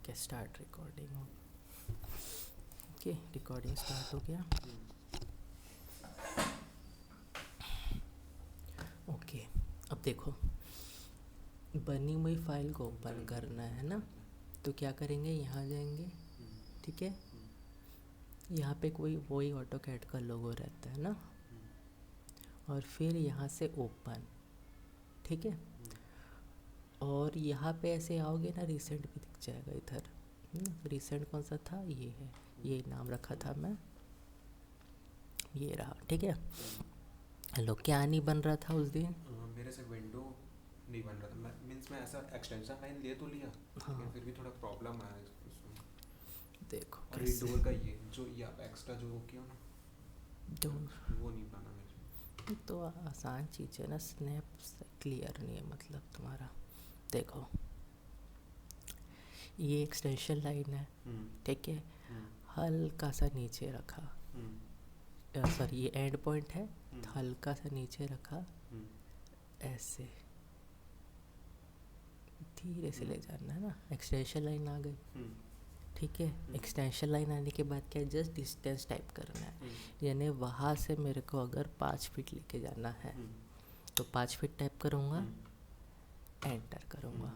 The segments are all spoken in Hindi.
Okay start recording. Okay recording start हो गया। ओके अब देखो, बनी हुई फाइल को ओपन करना है ना, तो क्या करेंगे, यहाँ जाएंगे। ठीक है, यहाँ पे कोई वही ऑटोकैड का लोगो रहता है ना, और फिर यहाँ से ओपन। ठीक है, और यहाँ पे ऐसे आओगे ना, रिसेंट भी दिख जाएगा इधर। रिसेंट कौन सा था, ये है, ये नाम रखा था मैं, ये रहा। ठीक है, हेलो, क्या नहीं बन रहा था उस दिन? मेरे से विंडो नहीं बन रहा था। मीन्स मैं ऐसा एक्सटेंशन लाइन ले तो लिया, हाँ, लेकिन फिर भी थोड़ा प्रॉब्लम आया उसमें। देखो और ये कैसे डोर का ये जो ये आप एक्स्ट्रा जो किया ना, डोर, वो नहीं बना मेरे से। तो आसान चीज़ है ना, स्नैप क्लियर नहीं है मतलब तुम्हारा। देखो ये एक्सटेंशन लाइन है, ठीक है, हल्का सा नीचे रखा, सॉरी ये एंड पॉइंट है, तो हल्का सा नीचे रखा, ऐसे धीरे से ले जाना है ना। एक्सटेंशन लाइन आ गई, ठीक है। एक्सटेंशन लाइन आने के बाद क्या, जस्ट डिस्टेंस टाइप करना है, यानी वहाँ से मेरे को अगर 5 फीट लेके जाना है तो 5 फीट टाइप करूँगा, एंटर करूँगा,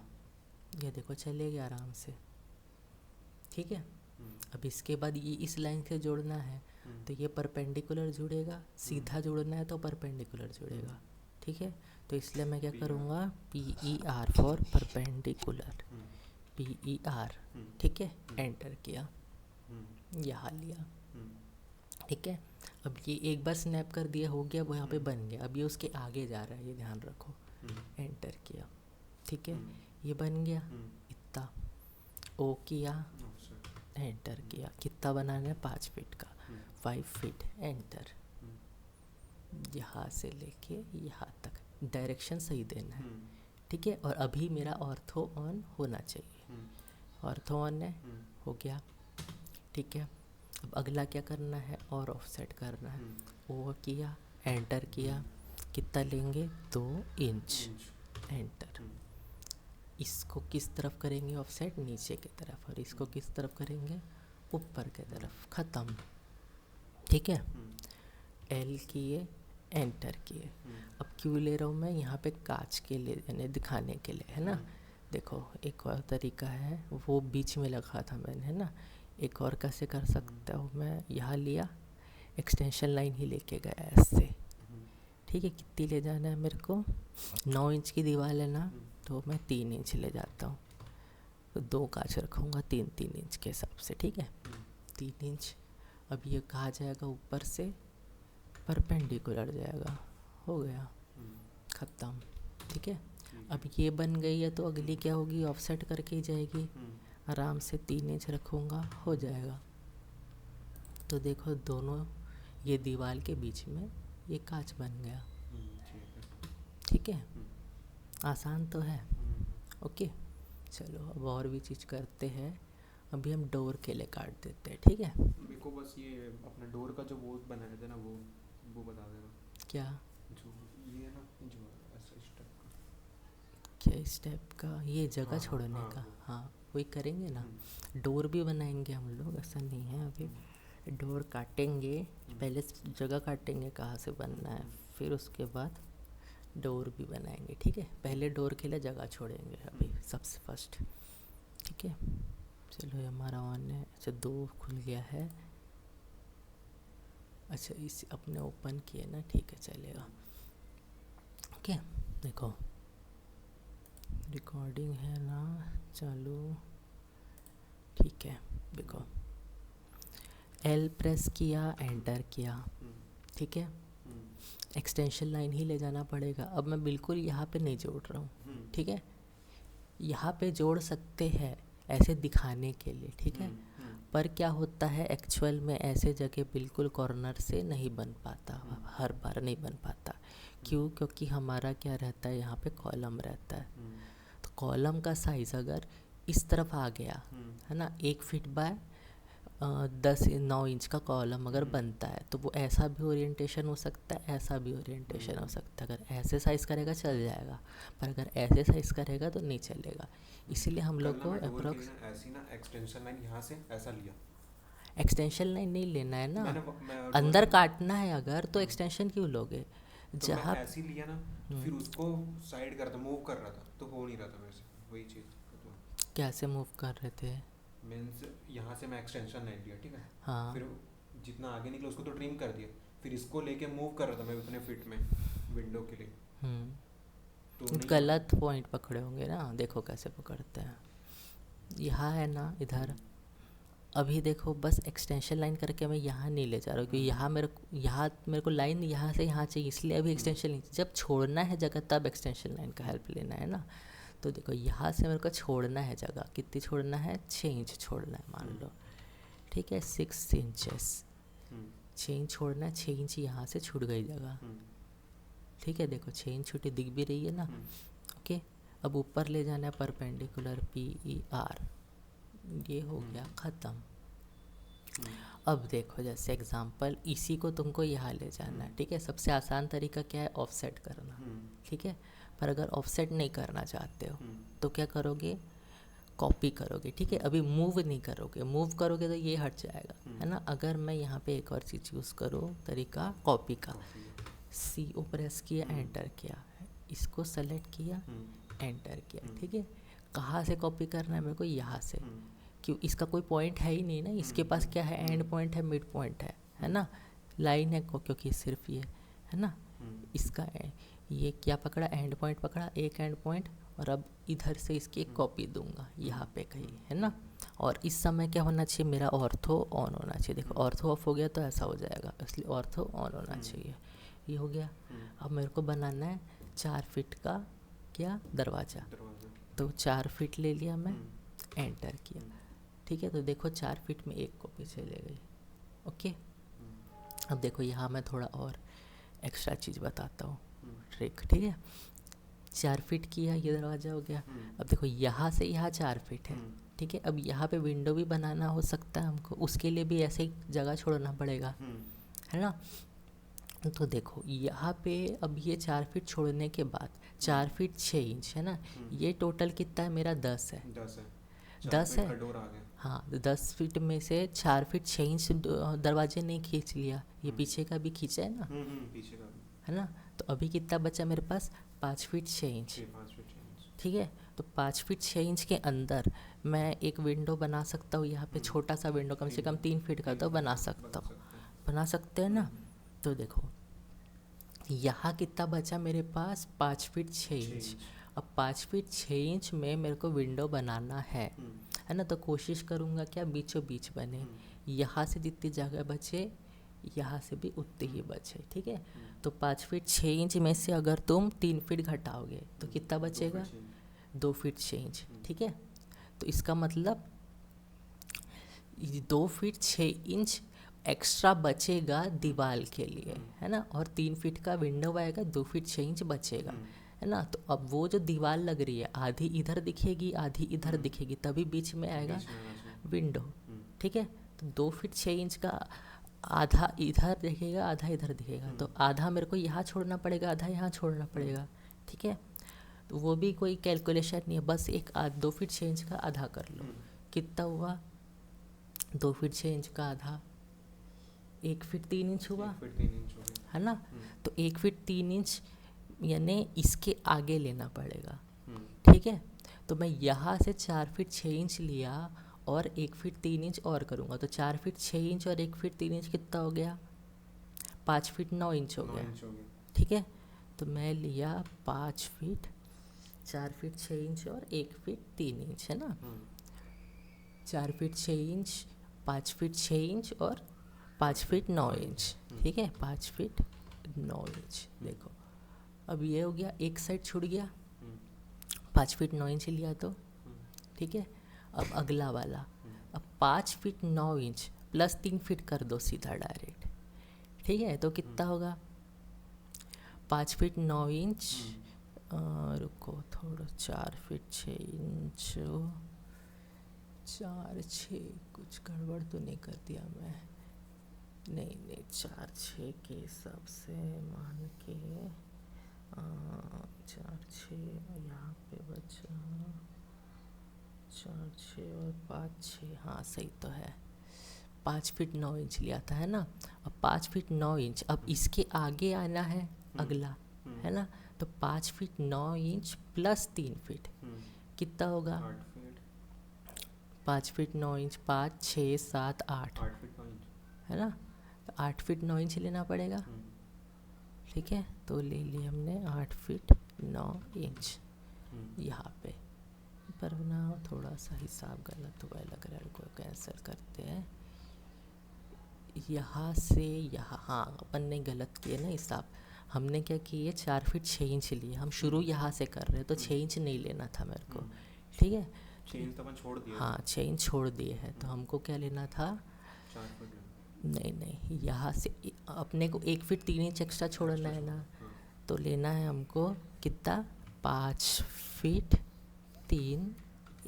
ये देखो चले गया आराम से। ठीक है, अब इसके बाद ये इस लाइन से जोड़ना है, तो ये परपेंडिकुलर जुड़ेगा, सीधा जोड़ना है तो परपेंडिकुलर जुड़ेगा। ठीक है, तो इसलिए मैं क्या करूँगा, PER फॉर परपेंडिकुलर, PER। ठीक है, एंटर किया, यहाँ लिया। ठीक है, अब ये एक बार स्नैप कर दिया, हो गया, वो यहाँ पे बन गया। अब ये उसके आगे जा रहा है, ये ध्यान रखो। एंटर किया, ठीक है, ये बन गया इतना। ओ किया, एंटर किया, कितना बनाना है, 5 फीट का, 5 फीट, एंटर। यहाँ से लेके यहाँ तक डायरेक्शन सही देना है। ठीक है, और अभी मेरा ऑर्थो ऑन होना चाहिए, ऑर्थो ऑन है, हो गया। ठीक है, अब अगला क्या करना है, और ऑफसेट करना है। वो किया, एंटर किया, कितना लेंगे, 2 इंच, एंटर। इसको किस तरफ करेंगे ऑफसेट, नीचे की तरफ, और इसको किस तरफ करेंगे, ऊपर की तरफ, ख़त्म। ठीक है, L किए, एंटर किए। अब क्यों ले रहा हूँ मैं, यहाँ पे कांच के लिए, यानी दिखाने के लिए, है ना। देखो एक और तरीका है, वो बीच में लगा था मैंने, है ना। एक और कैसे कर सकता हूँ मैं, यहाँ लिया, एक्सटेंशन लाइन ही लेके गया ऐसे। ठीक है, कितनी ले जाना है मेरे को, 9 इंच की दीवार है ना, तो मैं 3 इंच ले जाता हूँ, तो 2 कांच रखूँगा 3-3 इंच के हिसाब से। ठीक है, 3 इंच। अब ये कहाँ जाएगा, ऊपर से परपेंडिकुलर जाएगा, हो गया, ख़त्म। ठीक है, अब ये बन गई है, तो अगली क्या होगी, ऑफसेट करके ही जाएगी, आराम से 3 इंच रखूँगा, हो जाएगा। तो देखो दोनों, ये दीवार के बीच में ये कांच बन गया। ठीक है, आसान तो है। ओके, चलो अब और भी चीज़ करते हैं। अभी हम डोर के लिए काट देते हैं, ठीक है। मेरे को बस ये अपना डोर का जो वो बनाया था ना, वो बता देना। क्या, जो ये है ना, जो ऐसा स्टेप का, क्या स्टेप का, ये जगह हाँ, छोड़ने हाँ, का, हाँ वही करेंगे ना। डोर भी बनाएंगे हम लोग, ऐसा नहीं है। अभी डोर काटेंगे, पहले जगह काटेंगे कहाँ से बनना है, फिर उसके बाद डोर भी बनाएंगे। ठीक है, पहले डोर के लिए जगह छोड़ेंगे अभी सबसे फर्स्ट। ठीक है, चलो ये हमारा ऑन है। अच्छा 2 खुल गया है, अच्छा इस अपने ओपन किए ना, ठीक है चलेगा। ओके, देखो रिकॉर्डिंग है ना चालू, ठीक है। देखो L प्रेस किया, एंटर किया, ठीक है, एक्सटेंशन लाइन ही ले जाना पड़ेगा। अब मैं बिल्कुल यहाँ पे नहीं जोड़ रहा हूँ, ठीक है, यहाँ पे जोड़ सकते हैं ऐसे दिखाने के लिए, ठीक है, पर क्या होता है एक्चुअल में ऐसे जगह बिल्कुल कॉर्नर से नहीं बन पाता, हर बार नहीं बन पाता। क्यों, क्योंकि हमारा क्या रहता है, यहाँ पे कॉलम रहता है, तो कॉलम का साइज़ अगर इस तरफ आ गया, है ना, 1 फीट बाय 10-9 इंच का कॉलम अगर हम्म। बनता है तो वो ऐसा भी ओरिएंटेशन हो सकता है, ऐसा भी ओरिएंटेशन हो सकता है। अगर ऐसे साइज़ करेगा चल जाएगा, पर अगर ऐसे साइज़ करेगा तो नहीं चलेगा। इसीलिए हम कल लोग ना को मैं डोर के लिए अप्रोक्स ना ऐसी ना एक्सटेंशन लाइन यहाँ से ऐसा लिया। एक्सटेंशन लाइन नहीं लेना है ना, मैं डोर अंदर के काटना है अगर तो हम्म, एक्सटेंशन क्यों लोगे तो मैं जहाँ। ऐसे ही लिया ना, तो हम्म, फिर उसको साइड कर था, मूव कर रहा था, तो हो नहीं रहा था मेरे से वही चीज़। तो कैसे मूव कर रहे थे? मीन्स यहाँ से मैं एक्सटेंशन लाइन लिया, ठीक है, हाँ। फिर जितना आगे निकला उसको तो ट्रिम कर दिया, फिर इसको लेके मूव कर रहा था मैं उतने फिट में विंडो के लिए, तो नहीं हो रहा। गलत पॉइंट पकड़े होंगे ना, देखो कैसे पकड़ते हैं। यहाँ है ना इधर, अभी देखो बस एक्सटेंशन लाइन करके मैं यहाँ नहीं ले जा रहा हूँ क्योंकि यहाँ मेरे को लाइन यहाँ से यहाँ चाहिए, इसलिए अभी एक्सटेंशन लाइन जब छोड़ना है जगह तब एक्सटेंशन लाइन का हेल्प लेना है ना। तो देखो यहाँ से मेरे को छोड़ना है जगह, कितनी छोड़ना है, 6 इंच छोड़ना है मान लो, ठीक है, 6 इंचेस 6 इंच छोड़ना है, 6 इंच यहाँ से छूट गई जगह, ठीक है। देखो 6 इंच छुट्टी दिख भी रही है ना, ओके। अब ऊपर ले जाना है परपेंडिकुलर PER, ये हो गया ख़त्म। अब देखो जैसे एग्जांपल इसी को तुमको यहाँ ले जाना है, ठीक है। सबसे आसान तरीका क्या है, ऑफसेट करना, ठीक है। पर अगर ऑफसेट नहीं करना चाहते हो तो क्या करोगे, कॉपी करोगे, ठीक है। अभी मूव नहीं करोगे, मूव करोगे तो ये हट जाएगा, है ना। अगर मैं यहाँ पे एक और चीज़ यूज़ करूँ, तरीका कॉपी का, CO प्रेस किया, एंटर किया, इसको सेलेक्ट किया, एंटर किया, ठीक है। कहाँ से कॉपी करना है मेरे को, यहाँ से, क्यों, इसका कोई पॉइंट है ही नहीं ना, इसके पास क्या है, एंड पॉइंट है, मिड पॉइंट है ना, लाइन है क्योंकि सिर्फ ये है ना, इसका ये क्या पकड़ा, एंड पॉइंट पकड़ा, एक एंड पॉइंट, और अब इधर से इसकी एक कॉपी दूंगा यहाँ पे कहीं, है ना। और इस समय क्या होना चाहिए, मेरा ऑर्थो ऑन होना चाहिए। देखो ऑर्थो ऑफ हो गया तो ऐसा हो जाएगा, इसलिए ऑर्थो ऑन होना चाहिए। ये हो गया। अब मेरे को बनाना है 4 फीट का क्या दरवाज़ा, तो 4 फीट ले लिया मैं, एंटर किया, ठीक है। तो देखो 4 फीट में एक कॉपी चले गई, ओके। अब देखो यहाँ मैं थोड़ा और एक्स्ट्रा चीज़ बताता हूँ, ट्रिक, ठीक है। 4 फीट किया, ये दरवाज़ा हो गया। अब देखो यहाँ से यहाँ 4 फीट है, ठीक है। अब यहाँ पे विंडो भी बनाना हो सकता है हमको, उसके लिए भी ऐसे ही जगह छोड़ना पड़ेगा, है ना। तो देखो यहाँ पे अब ये 4 फीट छोड़ने के बाद 4 फीट 6 इंच है ना, ये टोटल कितना है मेरा, 10 है, 10 है। हाँ, तो 10 फीट में से 4 फीट 6 इंच दरवाजे ने खींच लिया, ये पीछे का भी खींचा है ना, पीछे का है ना। तो अभी कितना बचा मेरे पास, 5 फीट 6 इंच, ठीक है। तो 5 फीट 6 इंच के अंदर मैं एक विंडो बना सकता हूँ यहाँ पे, छोटा सा विंडो, कम से कम 3 फीट का तो बना सकता हूँ, बना सकते हैं ना। तो देखो यहाँ कितना बचा मेरे पास, 5 फीट 6 इंच। अब 5 फीट 6 इंच में मेरे को विंडो बनाना है ना। तो कोशिश करूँगा क्या, बीचों बीच बने, यहाँ से जितनी जगह बचे यहाँ से भी उतनी ही बचे, ठीक है। तो 5 फीट 6 इंच में से अगर तुम 3 फीट घटाओगे तो कितना बचेगा, 2 फीट 6 इंच, ठीक है। तो इसका मतलब 2 फीट 6 इंच एक्स्ट्रा बचेगा दीवार के लिए, है ना। और 3 फीट का विंडो आएगा, 2 फीट 6 इंच बचेगा, है ना। तो अब वो जो दीवार लग रही है, आधी इधर दिखेगी आधी इधर दिखेगी, तभी बीच में आएगा विंडो, ठीक है। तो 2 फीट 6 इंच का आधा इधर दिखेगा आधा इधर दिखेगा, तो आधा मेरे को यहाँ छोड़ना पड़ेगा, आधा यहाँ छोड़ना पड़ेगा, ठीक है। तो वो भी कोई कैलकुलेशन नहीं है, बस एक 2 फीट 6 इंच का आधा कर लो, कितना हुआ, 2 फीट 6 इंच का आधा 1 फीट 3 इंच हुआ, है ना। तो 1 फीट 3 इंच यानी इसके आगे लेना पड़ेगा, ठीक है। तो मैं यहाँ से 4 फीट 6 इंच लिया और 1 फीट 3 इंच और करूँगा, तो 4 फीट 6 इंच और 1 फीट 3 इंच कितना हो गया, 5 फीट 9 इंच हो गया, ठीक है। तो मैं लिया 5 फीट 4 फीट 6 इंच और 1 फीट 3 इंच, है ना। 4 फीट 6 इंच, 5 फीट 6 इंच और 5 फीट 9 इंच, ठीक है, 5 फीट 9 इंच। देखो अब ये हो गया, एक साइड छूट गया, 5 फीट 9 इंच लिया तो, ठीक है। अब अगला वाला, अब 5 फीट 9 इंच प्लस 3 फीट कर दो सीधा डायरेक्ट, ठीक है। तो कितना होगा, 5 फीट 9 इंच, रुको थोड़ा, 4 फीट 6 इंच, 4 6 कुछ गड़बड़ तो नहीं कर दिया मैं? नहीं नहीं, 4 6 के हिसाब से मान के 4 6 यहाँ पे बचा 4 6 और 5 6, हाँ सही तो है। 5 फीट 9 इंच लिया था, है ना? अब 5 फीट 9 इंच, अब इसके आगे आना है अगला, है ना? तो 5 फीट 9 इंच प्लस 3 फीट कितना होगा? 5 फीट 9 इंच, 5 6 7 8, है ना? तो 8 फीट 9 इंच लेना पड़ेगा, ठीक है? तो ले लिए हमने 8 फीट 9 इंच यहाँ पे। पर ना थोड़ा सा हिसाब गलत हुआ है लग रहा है, इनको कैंसिल करते हैं। यहाँ से यहाँ, हाँ अपन ने गलत किए ना हिसाब। हमने क्या किए, 4 फीट 6 इंच लिए, हम शुरू यहाँ से कर रहे हैं तो 6 इंच नहीं लेना था मेरे को, ठीक है? 6 इंच तो अपन छोड़ दिए। हाँ 6 इंच छोड़ दिए हैं, तो हमको क्या लेना था? 4 फीट नहीं, यहाँ से अपने को 1 फीट 3 इंच एक्स्ट्रा छोड़ना है ना, तो लेना है हमको कितना? 5 फीट 3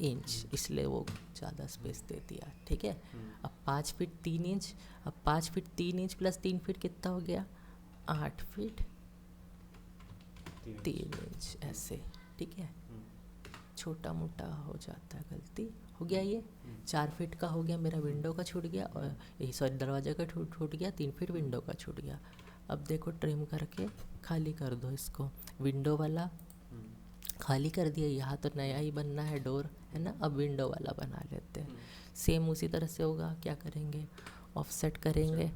इंच, इसलिए वो ज़्यादा स्पेस दे दिया, ठीक है? अब 5 फीट 3 इंच, अब 5 फीट 3 इंच प्लस 3 फीट कितना हो गया? 8 फीट 3 इंच, ऐसे, ठीक है? छोटा मोटा हो जाता है, गलती हो गया। ये 4 फीट का हो गया मेरा, विंडो का छूट गया, और यही सॉरी दरवाजे का छूट गया, 3 फीट विंडो का छूट गया। अब देखो ट्रिम करके खाली कर दो इसको, विंडो वाला खाली कर दिया। यहाँ तो नया ही बनना है डोर, है ना? अब विंडो वाला बना लेते हैं। सेम उसी तरह से होगा, क्या करेंगे? ऑफसेट करेंगे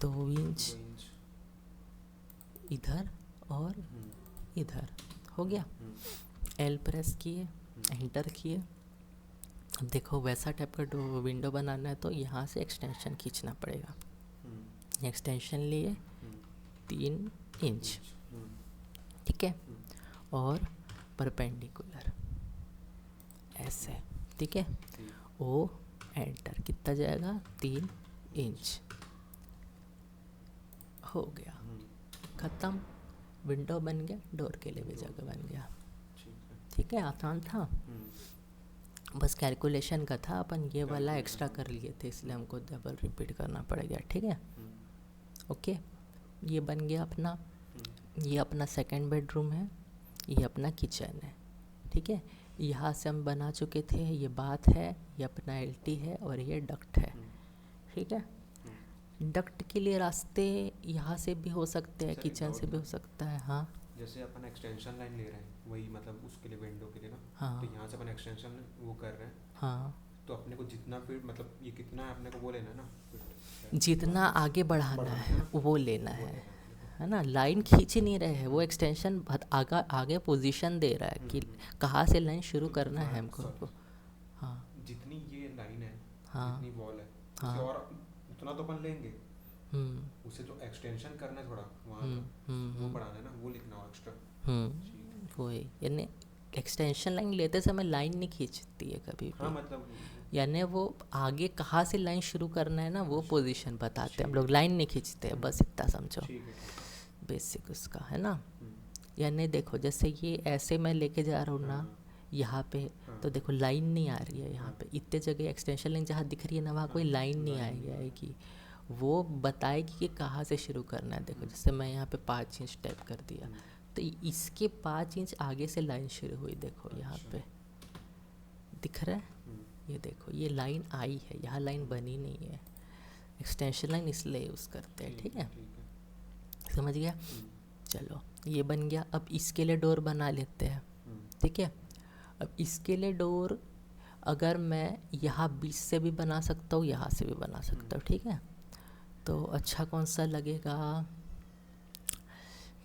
2 इंच इधर और इधर, हो गया। एल प्रेस किए, एंटर किए। अब देखो वैसा टाइप का विंडो बनाना है तो यहाँ से एक्सटेंशन खींचना पड़ेगा। एक्सटेंशन लिए 3 इंच, ठीक है? और परपेंडिकुलर ऐसे, ठीक है? ओ एंटर, कितना जाएगा? 3 इंच, हो गया, ख़त्म। विंडो बन गया, डोर के लिए भी जगह बन गया, ठीक है? आसान था, बस कैलकुलेशन का था, अपन ये वाला एक्स्ट्रा कर लिए थे इसलिए हमको डबल रिपीट करना पड़ गया, ठीक है? ओके, ये बन गया अपना। ये अपना सेकंड बेडरूम है, ये अपना किचन है, ठीक है? यहाँ से हम बना चुके थे, ये बाथ है, ये अपना एलटी है और ये डक्ट है, ठीक है? डक्ट के लिए रास्ते यहाँ से भी हो सकते हैं, किचन से भी हो सकता है। हाँ, जैसे अपन एक्सटेंशन लाइन ले रहे हैं, वही मतलब उसके लिए विंडो के लिए ना, हाँ, तो यहाँ से अपन एक्सटेंशन वो कर रहे हैं, हाँ, तो अपने को जितना फीट, मतलब ये कितना है अपने को वो लेना है ना, जितना आगे बढ़ाना है वो लेना है ना? लाइन खींच नहीं रहे हैं, वो एक्सटेंशन आगे पोजीशन दे रहा है कि कहाँ से लाइन शुरू करना है हमको। हाँ, जितनी ये लाइन है, हाँ, जितनी वॉल है, हाँ, उससे और उतना तो अपन लेंगे, उसे जो एक्सटेंशन करना है थोड़ा वहाँ वो बढ़ाना है ना, वो लिखना हो एक्स्ट्रा। वही, यानी एक्सटेंशन लाइन लेते समय लाइन नहीं खींचती है कभी भी। हाँ, मतलब यानी वो आगे कहाँ से लाइन शुरू करना है ना, वो पोजीशन बताते हैं हम लोग, लाइन नहीं खींचते हैं, बस इतना समझो बेसिक उसका, है ना? यानी देखो जैसे ये ऐसे मैं लेके जा रहा हूँ ना यहाँ पे, तो देखो लाइन नहीं आ रही है यहाँ पे, इतने जगह एक्सटेंशन लाइन जहाँ दिख रही है ना, वहाँ कोई लाइन नहीं आएगी, वो बताएगी कि कहाँ से शुरू करना है। देखो जैसे मैं यहाँ पे 5 इंच टाइप कर दिया, तो इसके 5 इंच आगे से लाइन शुरू हुई, देखो यहाँ पे दिख रहा है, ये देखो ये लाइन आई है, यहाँ लाइन बनी नहीं है, एक्सटेंशन लाइन इसलिए यूज़ करते हैं, ठीक है? समझ गया? चलो ये बन गया। अब इसके लिए डोर बना लेते हैं, ठीक है? अब इसके लिए डोर अगर मैं यहाँ बीच से भी बना सकता हूँ, यहाँ से भी बना सकता हूँ, ठीक है? तो अच्छा कौन सा लगेगा?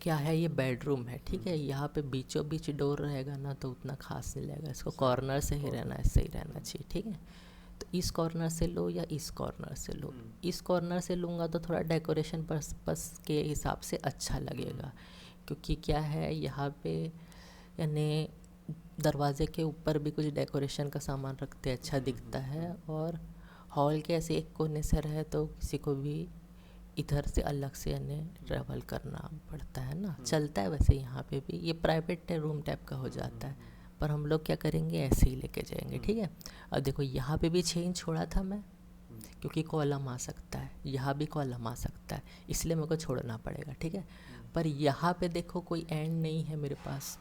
क्या है, ये बेडरूम है, ठीक है? यहाँ पे बीचों बीच डोर रहेगा ना तो उतना खास नहीं लगेगा, इसको कॉर्नर से ही रहना है, सही रहना चाहिए, ठीक है? तो इस कॉर्नर से लो या इस कॉर्नर से लो। इस कॉर्नर से लूँगा तो थोड़ा डेकोरेशन पर्पस के हिसाब से अच्छा लगेगा, क्योंकि क्या है यहाँ पे यानी दरवाजे के ऊपर भी कुछ डेकोरेशन का सामान रखते अच्छा दिखता है, और हॉल के ऐसे एक कोने से रहे तो किसी को भी इधर से अलग से यानी ट्रैवल करना पड़ता है ना। चलता है वैसे यहाँ पे भी, ये प्राइवेट रूम टाइप का हो जाता है, पर हम लोग क्या करेंगे, ऐसे ही लेके जाएंगे, ठीक है। अब देखो यहाँ पे भी चेन छोड़ा था मैं, क्योंकि कॉलम आ सकता है, यहाँ भी कॉलम आ सकता है, इसलिए मेरे को छोड़ना पड़ेगा, ठीक है। पर यहाँ पे देखो कोई एंड नहीं है मेरे पास,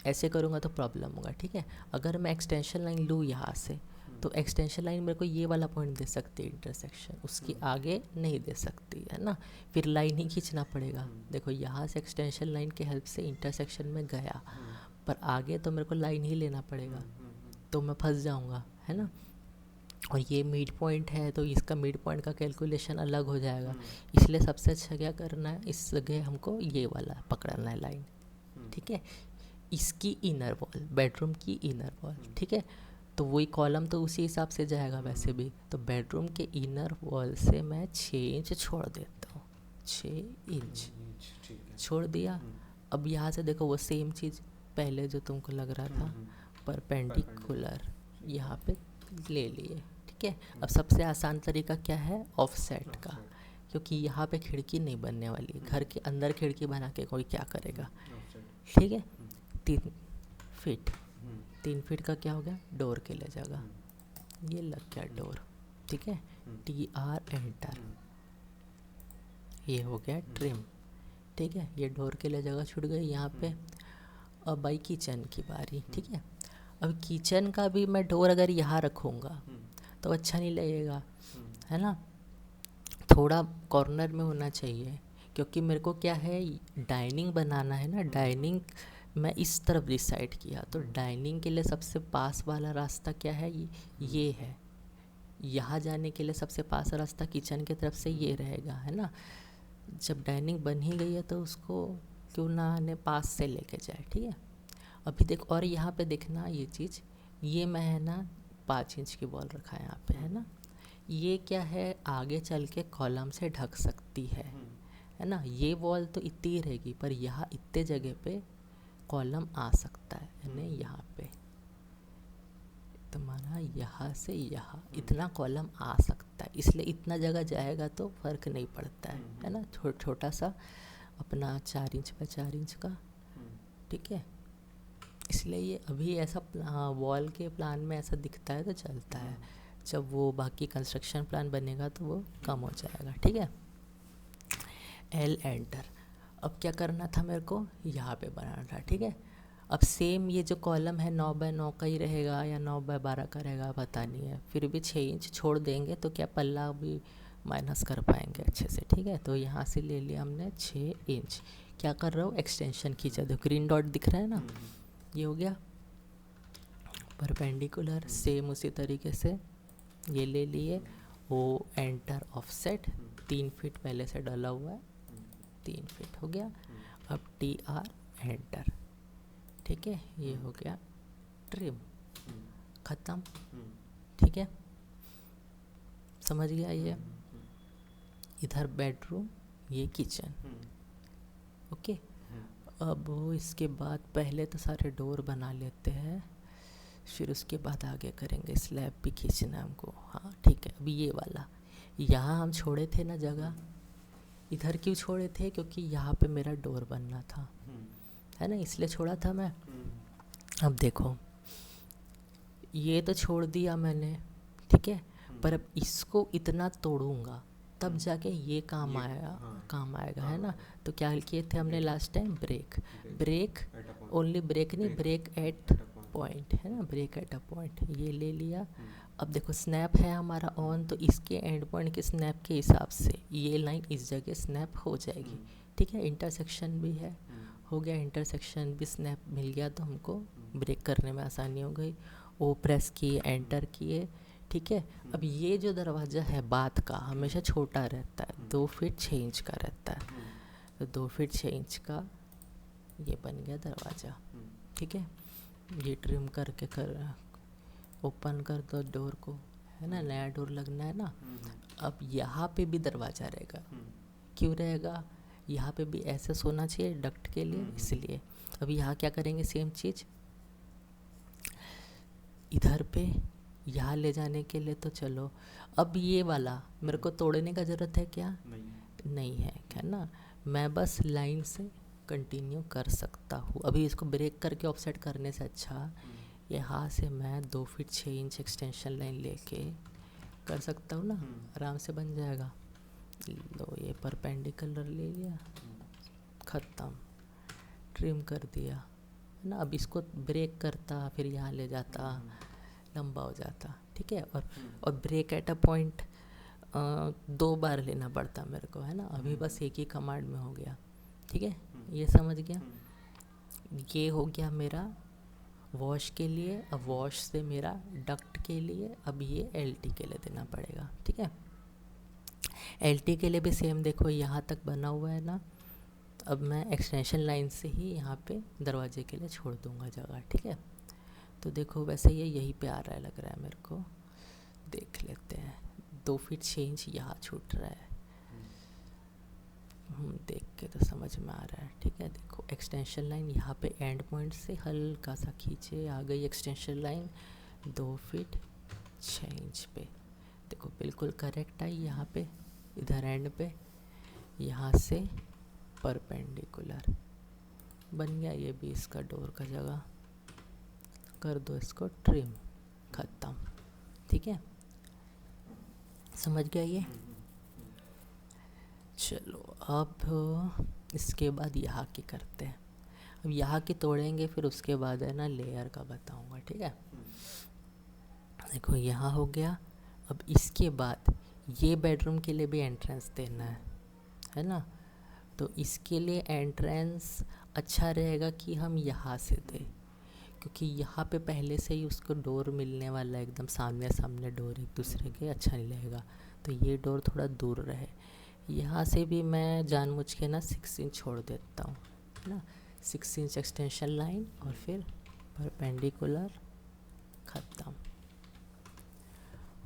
ऐसे करूँगा तो प्रॉब्लम होगा, ठीक है। अगर मैं एक्सटेंशन लाइन लूँ यहाँ से, तो एक्सटेंशन लाइन मेरे को ये वाला पॉइंट दे सकती है इंटरसेक्शन, उसकी आगे नहीं दे सकती है ना, फिर लाइन ही खींचना पड़ेगा। देखो यहाँ से एक्सटेंशन लाइन के हेल्प से इंटरसेक्शन में गया, पर आगे तो मेरे को लाइन ही लेना पड़ेगा, तो मैं फंस जाऊँगा, है ना। और ये मिड पॉइंट है, तो इसका मिड पॉइंट का कैलकुलेशन अलग हो जाएगा, इसलिए सबसे अच्छा क्या करना है, इस जगह हमको ये वाला पकड़ना है लाइन, ठीक है। इसकी इनर वॉल, बेडरूम की इनर वॉल, ठीक है। तो वही कॉलम तो उसी हिसाब से जाएगा वैसे भी, तो बेडरूम के इनर वॉल से मैं 6 इंच छोड़ देता हूँ, 6 इंच छोड़ दिया। अब यहाँ से देखो वो सेम चीज़ पहले जो तुमको लग रहा था, परपेंडिकुलर यहाँ पे ले लिए, ठीक है। अब सबसे आसान तरीका क्या है, ऑफसेट का, क्योंकि यहाँ पे खिड़की नहीं बनने वाली, घर के अंदर खिड़की बना के कोई क्या करेगा, ठीक है। 3 फीट का क्या हो गया, डोर के लिए जगह, ये लग गया डोर, ठीक है। TR एंटर, ये हो गया ट्रिम, ठीक है। ये डोर के लिए जगह छूट गई यहाँ पे। अब भाई किचन की बारी, ठीक है। अब किचन का भी मैं डोर अगर यहाँ रखूँगा तो अच्छा नहीं लगेगा, है ना, थोड़ा कॉर्नर में होना चाहिए, क्योंकि मेरे को क्या है, डाइनिंग बनाना है ना, डाइनिंग मैं इस तरफ डिसाइड किया, तो डाइनिंग के लिए सबसे पास वाला रास्ता क्या है, ये है। यहाँ जाने के लिए सबसे पास रास्ता किचन की तरफ से ये रहेगा, है ना। जब डाइनिंग बन ही गई है तो उसको क्यों ना आने पास से लेके जाए, ठीक है। अभी देख, और यहाँ पे देखना ये चीज़, ये मैं है ना 5 इंच की वॉल रखा है यहाँ पे, है ना। ये क्या है, आगे चल के कॉलम से ढक सकती है ना। ये वॉल तो इतनी ही रहेगी, पर यहाँ इतने जगह पे कॉलम आ सकता है, यानी यहाँ पे तुम्हारा यहाँ से यहाँ इतना कॉलम आ सकता है, इसलिए इतना जगह जाएगा तो फ़र्क नहीं पड़ता है ना। छोटा सा अपना 4 इंच बाय 4 इंच का, ठीक है। इसलिए ये अभी ऐसा वॉल के प्लान में ऐसा दिखता है तो चलता है, जब वो बाकी कंस्ट्रक्शन प्लान बनेगा तो वो कम हो जाएगा, ठीक है। L enter. अब क्या करना था मेरे को, यहाँ पे बनाना था, ठीक है। अब सेम ये जो कॉलम है 9 बाय 9 का ही रहेगा या 9 बाय 12 का रहेगा पता नहीं है, फिर भी 6 इंच छोड़ देंगे तो क्या पल्ला भी माइनस कर पाएंगे अच्छे से, ठीक है। तो यहाँ से ले लिया हमने 6 इंच। क्या कर रहा हूँ, एक्सटेंशन खींचा, दो ग्रीन डॉट दिख रहा है ना, ये हो गया परपेंडिकुलर। सेम उसी तरीके से ये ले लिए, वो एंटर ऑफसेट 3 फीट पहले से डाला हुआ है, 3 फीट हो गया। अब TR एंटर, ठीक है, ये हो गया ट्रिम, ख़त्म, ठीक है। समझ गया ये, इधर बेडरूम, ये किचन, ओके। अब इसके बाद पहले तो सारे डोर बना लेते हैं, फिर उसके बाद आगे करेंगे, स्लैब भी खींचना है हमको, हाँ ठीक है। अभी ये वाला, यहाँ हम छोड़े थे ना जगह, इधर क्यों छोड़े थे, क्योंकि यहाँ पे मेरा डोर बनना था, है ना, इसलिए छोड़ा था मैं। अब देखो ये तो छोड़ दिया मैंने, ठीक है, पर अब इसको इतना तोड़ूंगा तब जाके ये काम आएगा, है ना। तो क्या किए थे हमने last time, break only break नहीं, ब्रेक एट पॉइंट, है ना, ब्रेक एट अ पॉइंट, ये ले लिया। अब देखो स्नैप है हमारा ऑन, तो इसके एंड पॉइंट के स्नैप के हिसाब से ये लाइन इस जगह स्नैप हो जाएगी, ठीक है। इंटरसेक्शन भी है, हो गया, इंटरसेक्शन भी स्नैप मिल गया, तो हमको ब्रेक करने में आसानी हो गई। ओ प्रेस किए, एंटर किए, ठीक है। अब ये जो दरवाज़ा है बात का हमेशा छोटा रहता है, 2 फीट 6 इंच का रहता है, तो 2 फीट 6 इंच का ये बन गया दरवाज़ा, ठीक है। ये ट्रिम करके ओपन कर दो डोर को, है ना, नया डोर लगना है ना। अब यहाँ पे भी दरवाज़ा रहेगा, क्यों रहेगा, यहाँ पे भी ऐसे सोना चाहिए डक्ट के लिए, इसलिए। अब यहाँ क्या करेंगे, सेम चीज़ इधर पे यहाँ ले जाने के लिए, तो चलो अब ये वाला मेरे को तोड़ने का ज़रूरत है क्या, नहीं है, क्या ना, मैं बस लाइन से कंटिन्यू कर सकता हूँ। अभी इसको ब्रेक करके ऑफसेट करने से अच्छा यहाँ से मैं 2 फीट 6 इंच एक्सटेंशन लाइन लेके कर सकता हूँ ना, आराम से बन जाएगा। लो ये परपेंडिकुलर ले लिया, ख़त्म, ट्रिम कर दिया है ना। अब इसको ब्रेक करता, फिर यहाँ ले जाता, लंबा हो जाता, ठीक है। और ब्रेक एट अ पॉइंट 2 बार लेना पड़ता मेरे को, है ना। अभी बस एक ही कमांड में हो गया, ठीक है। ये समझ गया। ये हो गया मेरा वॉश के लिए। अब वॉश से मेरा डक्ट के लिए अब ये एलटी के लिए देना पड़ेगा, ठीक है। एलटी के लिए भी सेम, देखो यहाँ तक बना हुआ है ना। अब मैं एक्सटेंशन लाइन से ही यहाँ पे दरवाजे के लिए छोड़ दूँगा जगह, ठीक है। तो देखो वैसे ये यहीं पे आ रहा है, लग रहा है मेरे को, देख लेते हैं। 2 फीट 6 इंच यहाँ छूट रहा है, देख के तो समझ में आ रहा है, ठीक है। देखो एक्सटेंशन लाइन यहाँ पे एंड पॉइंट से हल्का सा खींचे, आ गई एक्सटेंशन लाइन 2 फीट 6 इंच पे। देखो बिल्कुल करेक्ट आई यहाँ पे, इधर एंड पे, यहाँ से परपेंडिकुलर बन गया। ये भी इसका डोर का जगह कर दो, इसको ट्रिम, ख़त्म, ठीक है। समझ गया ये। चलो अब इसके बाद यहाँ की करते हैं। अब यहाँ की तोड़ेंगे, फिर उसके बाद है ना लेयर का बताऊँगा, ठीक है। देखो यहाँ हो गया। अब इसके बाद ये बेडरूम के लिए भी एंट्रेंस देना है ना। तो इसके लिए एंट्रेंस अच्छा रहेगा कि हम यहाँ से दें, क्योंकि यहाँ पे पहले से ही उसको डोर मिलने वाला है, एकदम सामने सामने डोर एक दूसरे के, अच्छा नहीं लगेगा। तो ये डोर थोड़ा दूर रहे। यहाँ से भी मैं जानबूझ के ना 6 इंच छोड़ देता हूँ, है ना। 6 इंच एक्सटेंशन लाइन और फिर परपेंडिकुलर, ख़त्म।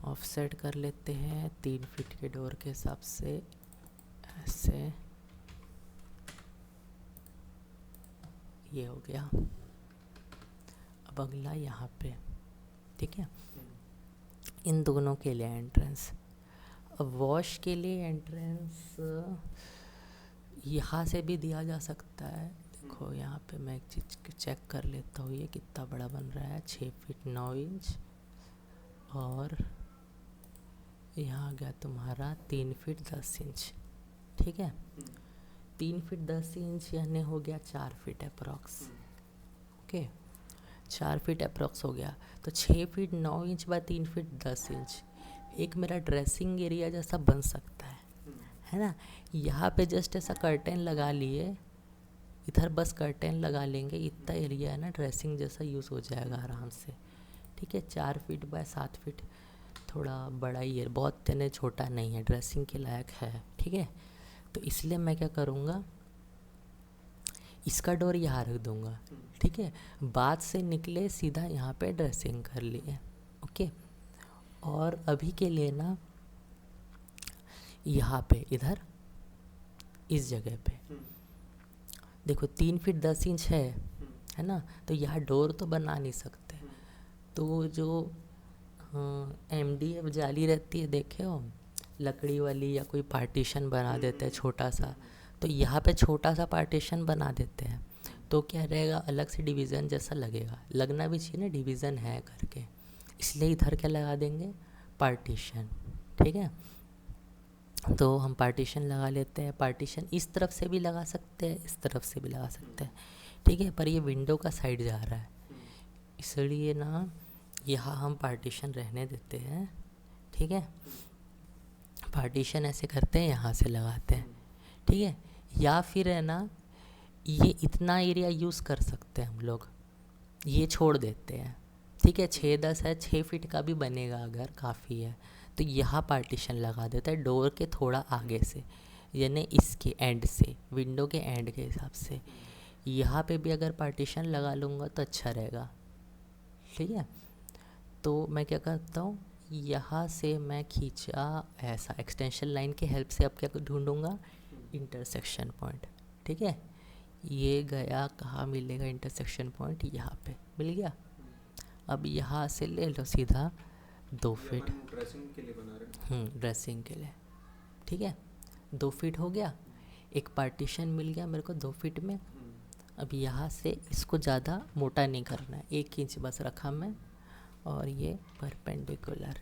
ऑफसेट कर लेते हैं 3 फीट के डोर के हिसाब से, ऐसे ये हो गया। अब अगला यहाँ पे, ठीक है। इन दोनों के लिए एंट्रेंस। अब वॉश के लिए एंट्रेंस यहाँ से भी दिया जा सकता है। देखो यहाँ पे मैं एक चीज़ चेक कर लेता हूँ, ये कितना बड़ा बन रहा है। 6 फीट 9 इंच और यहाँ गया तुम्हारा 3 फीट 10 इंच, ठीक है। 3 फीट 10 इंच यानी हो गया 4 feet approx, okay. 4 feet approx हो गया। तो 6 feet 9 inch by 3 feet 10 inch एक मेरा ड्रेसिंग एरिया जैसा बन सकता है ना। यहाँ पे जस्ट ऐसा कर्टेन लगा लिए, इधर बस कर्टेन लगा लेंगे, इतना एरिया है ना ड्रेसिंग जैसा यूज़ हो जाएगा आराम से, ठीक है। 4 फीट बाय 7 फीट थोड़ा बड़ा ही है, बहुत तने छोटा नहीं है, ड्रेसिंग के लायक है, ठीक है। तो इसलिए मैं क्या करूँगा, इसका डोर यहाँ रख दूँगा, ठीक है। बाद से निकले सीधा यहाँ पे ड्रेसिंग कर लिए, ओके। और अभी के लिए ना यहाँ पे इधर इस जगह पे देखो 3 फीट 10 इंच है ना। तो यहाँ डोर तो बना नहीं सकते। तो जो MDF जाली रहती है, देखे हो, लकड़ी वाली, या कोई पार्टीशन बना देते हैं छोटा सा। तो यहाँ पे छोटा सा पार्टीशन बना देते हैं, तो क्या रहेगा, अलग से डिवीज़न जैसा लगेगा, लगना भी चाहिए ना, डिवीज़न है करके। इसलिए इधर क्या लगा देंगे, पार्टीशन, ठीक है। तो हम पार्टीशन लगा लेते हैं। पार्टीशन इस तरफ से भी लगा सकते हैं, इस तरफ से भी लगा सकते हैं, ठीक है। पर ये विंडो का साइड जा रहा है, इसलिए ना यहाँ हम पार्टीशन रहने देते हैं, ठीक है। पार्टीशन ऐसे करते हैं, यहाँ से लगाते हैं, ठीक है। या फिर है ना, ये इतना एरिया यूज़ कर सकते हैं हम लोग, ये छोड़ देते हैं, ठीक है। 6-10 है, 6 फीट का भी बनेगा अगर, काफ़ी है। तो यहाँ पार्टीशन लगा देता है डोर के थोड़ा आगे से, यानी इसके एंड से, विंडो के एंड के हिसाब से। यहाँ पे भी अगर पार्टीशन लगा लूँगा तो अच्छा रहेगा, ठीक है। तो मैं क्या करता हूँ, यहाँ से मैं खींचा ऐसा एक्सटेंशन लाइन के हेल्प से। अब क्या ढूंढूंगा, इंटरसेक्शन पॉइंट, ठीक है। ये गया, कहाँ मिलेगा इंटरसेक्शन पॉइंट, यहाँ पे मिल गया। अब यहाँ से ले लो सीधा 2 फीट, ड्रेसिंग के लिए बना रहे हैं। ड्रेसिंग के लिए, ठीक है। 2 फीट हो गया। एक पार्टीशन मिल गया मेरे को 2 फीट में, अब यहाँ से इसको ज़्यादा मोटा नहीं करना है, 1 इंच बस रखा मैं, और ये परपेंडिकुलर,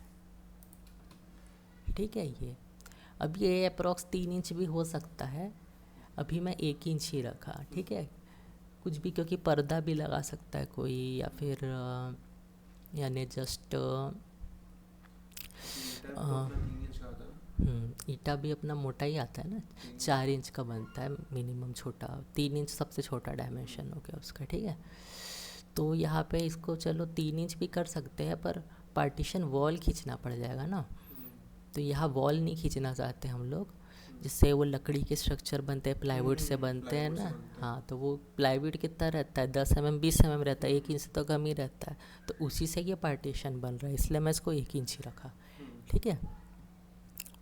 ठीक है। ये अब ये अप्रॉक्स 3 इंच भी हो सकता है, अभी मैं 1 इंच ही रखा, ठीक है। कुछ भी, क्योंकि पर्दा भी लगा सकता है कोई, या फिर यानी जस्ट ईटा भी अपना मोटा ही आता है ना, 4 इंच का बनता है मिनिमम, छोटा 3 इंच सबसे छोटा डायमेंशन हो गया उसका, ठीक है। तो यहाँ पे इसको चलो 3 इंच भी कर सकते हैं, पर पार्टीशन वॉल खींचना पड़ जाएगा ना, तो यहाँ वॉल नहीं खींचना चाहते हम लोग, जिससे वो लकड़ी के स्ट्रक्चर बनते हैं, प्लाईवुड से बनते हैं ना। हाँ, तो वो प्लाईवुड कितना रहता है, 10 mm 20 mm रहता है, 1 इंच तो कम ही रहता है, तो उसी से ये पार्टीशन बन रहा है, इसलिए मैं इसको 1 इंच ही रखा, ठीक है।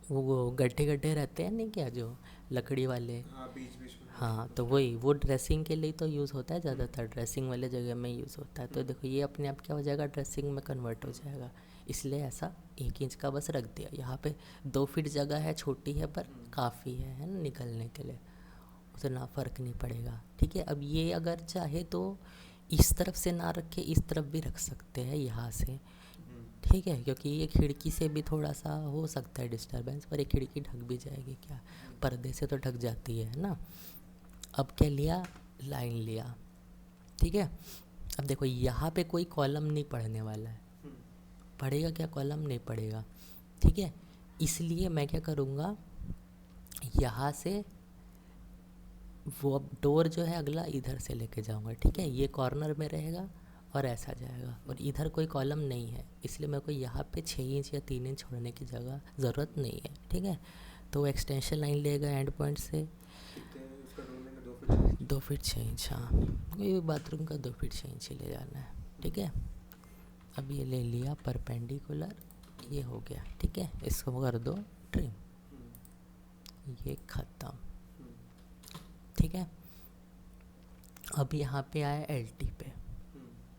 वो गड्ढे गड्ढे रहते हैं नहीं क्या, जो लकड़ी वाले, बीच बीच में, हाँ, तो वही वो ड्रेसिंग के लिए तो यूज़ होता है, ज़्यादातर ड्रेसिंग वाले जगह में यूज़ होता है। तो देखो ये अपने आप क्या हो जाएगा, ड्रेसिंग में कन्वर्ट हो जाएगा, इसलिए ऐसा 1 इंच का बस रख दिया। यहाँ पे 2 फीट जगह है, छोटी है पर काफ़ी है ना, निकलने के लिए उतना फ़र्क नहीं पड़ेगा, ठीक है। अब ये अगर चाहे तो इस तरफ से ना रखे, इस तरफ भी रख सकते हैं यहाँ से, ठीक है, क्योंकि ये खिड़की से भी थोड़ा सा हो सकता है डिस्टरबेंस, पर ये खिड़की ढक भी जाएगी क्या, पर्दे से तो ढक जाती है ना। अब क्या लिया, लाइन लिया, ठीक है। अब देखो यहाँ पे कोई कॉलम नहीं पड़ने वाला है, पड़ेगा क्या, कॉलम नहीं पड़ेगा, ठीक है। इसलिए मैं क्या करूँगा, यहाँ से वो अब डोर जो है अगला इधर से लेके जाऊँगा, ठीक है। ये कॉर्नर में रहेगा और ऐसा जाएगा, और इधर कोई कॉलम नहीं है, इसलिए मेरे को यहाँ पे 6 इंच या 3 इंच छोड़ने की जगह ज़रूरत नहीं है, ठीक है। तो एक्सटेंशन लाइन लेगा एंड पॉइंट से 2 फीट 6 इंच, हाँ, ये बाथरूम का 2 फीट 6 इंच ही ले जाना है, ठीक है। अब ये ले लिया परपेंडिकुलर, ये हो गया, ठीक है। इसको कर दो ट्रिम, ये ख़त्म, ठीक है। अब यहाँ पे आया LT पे,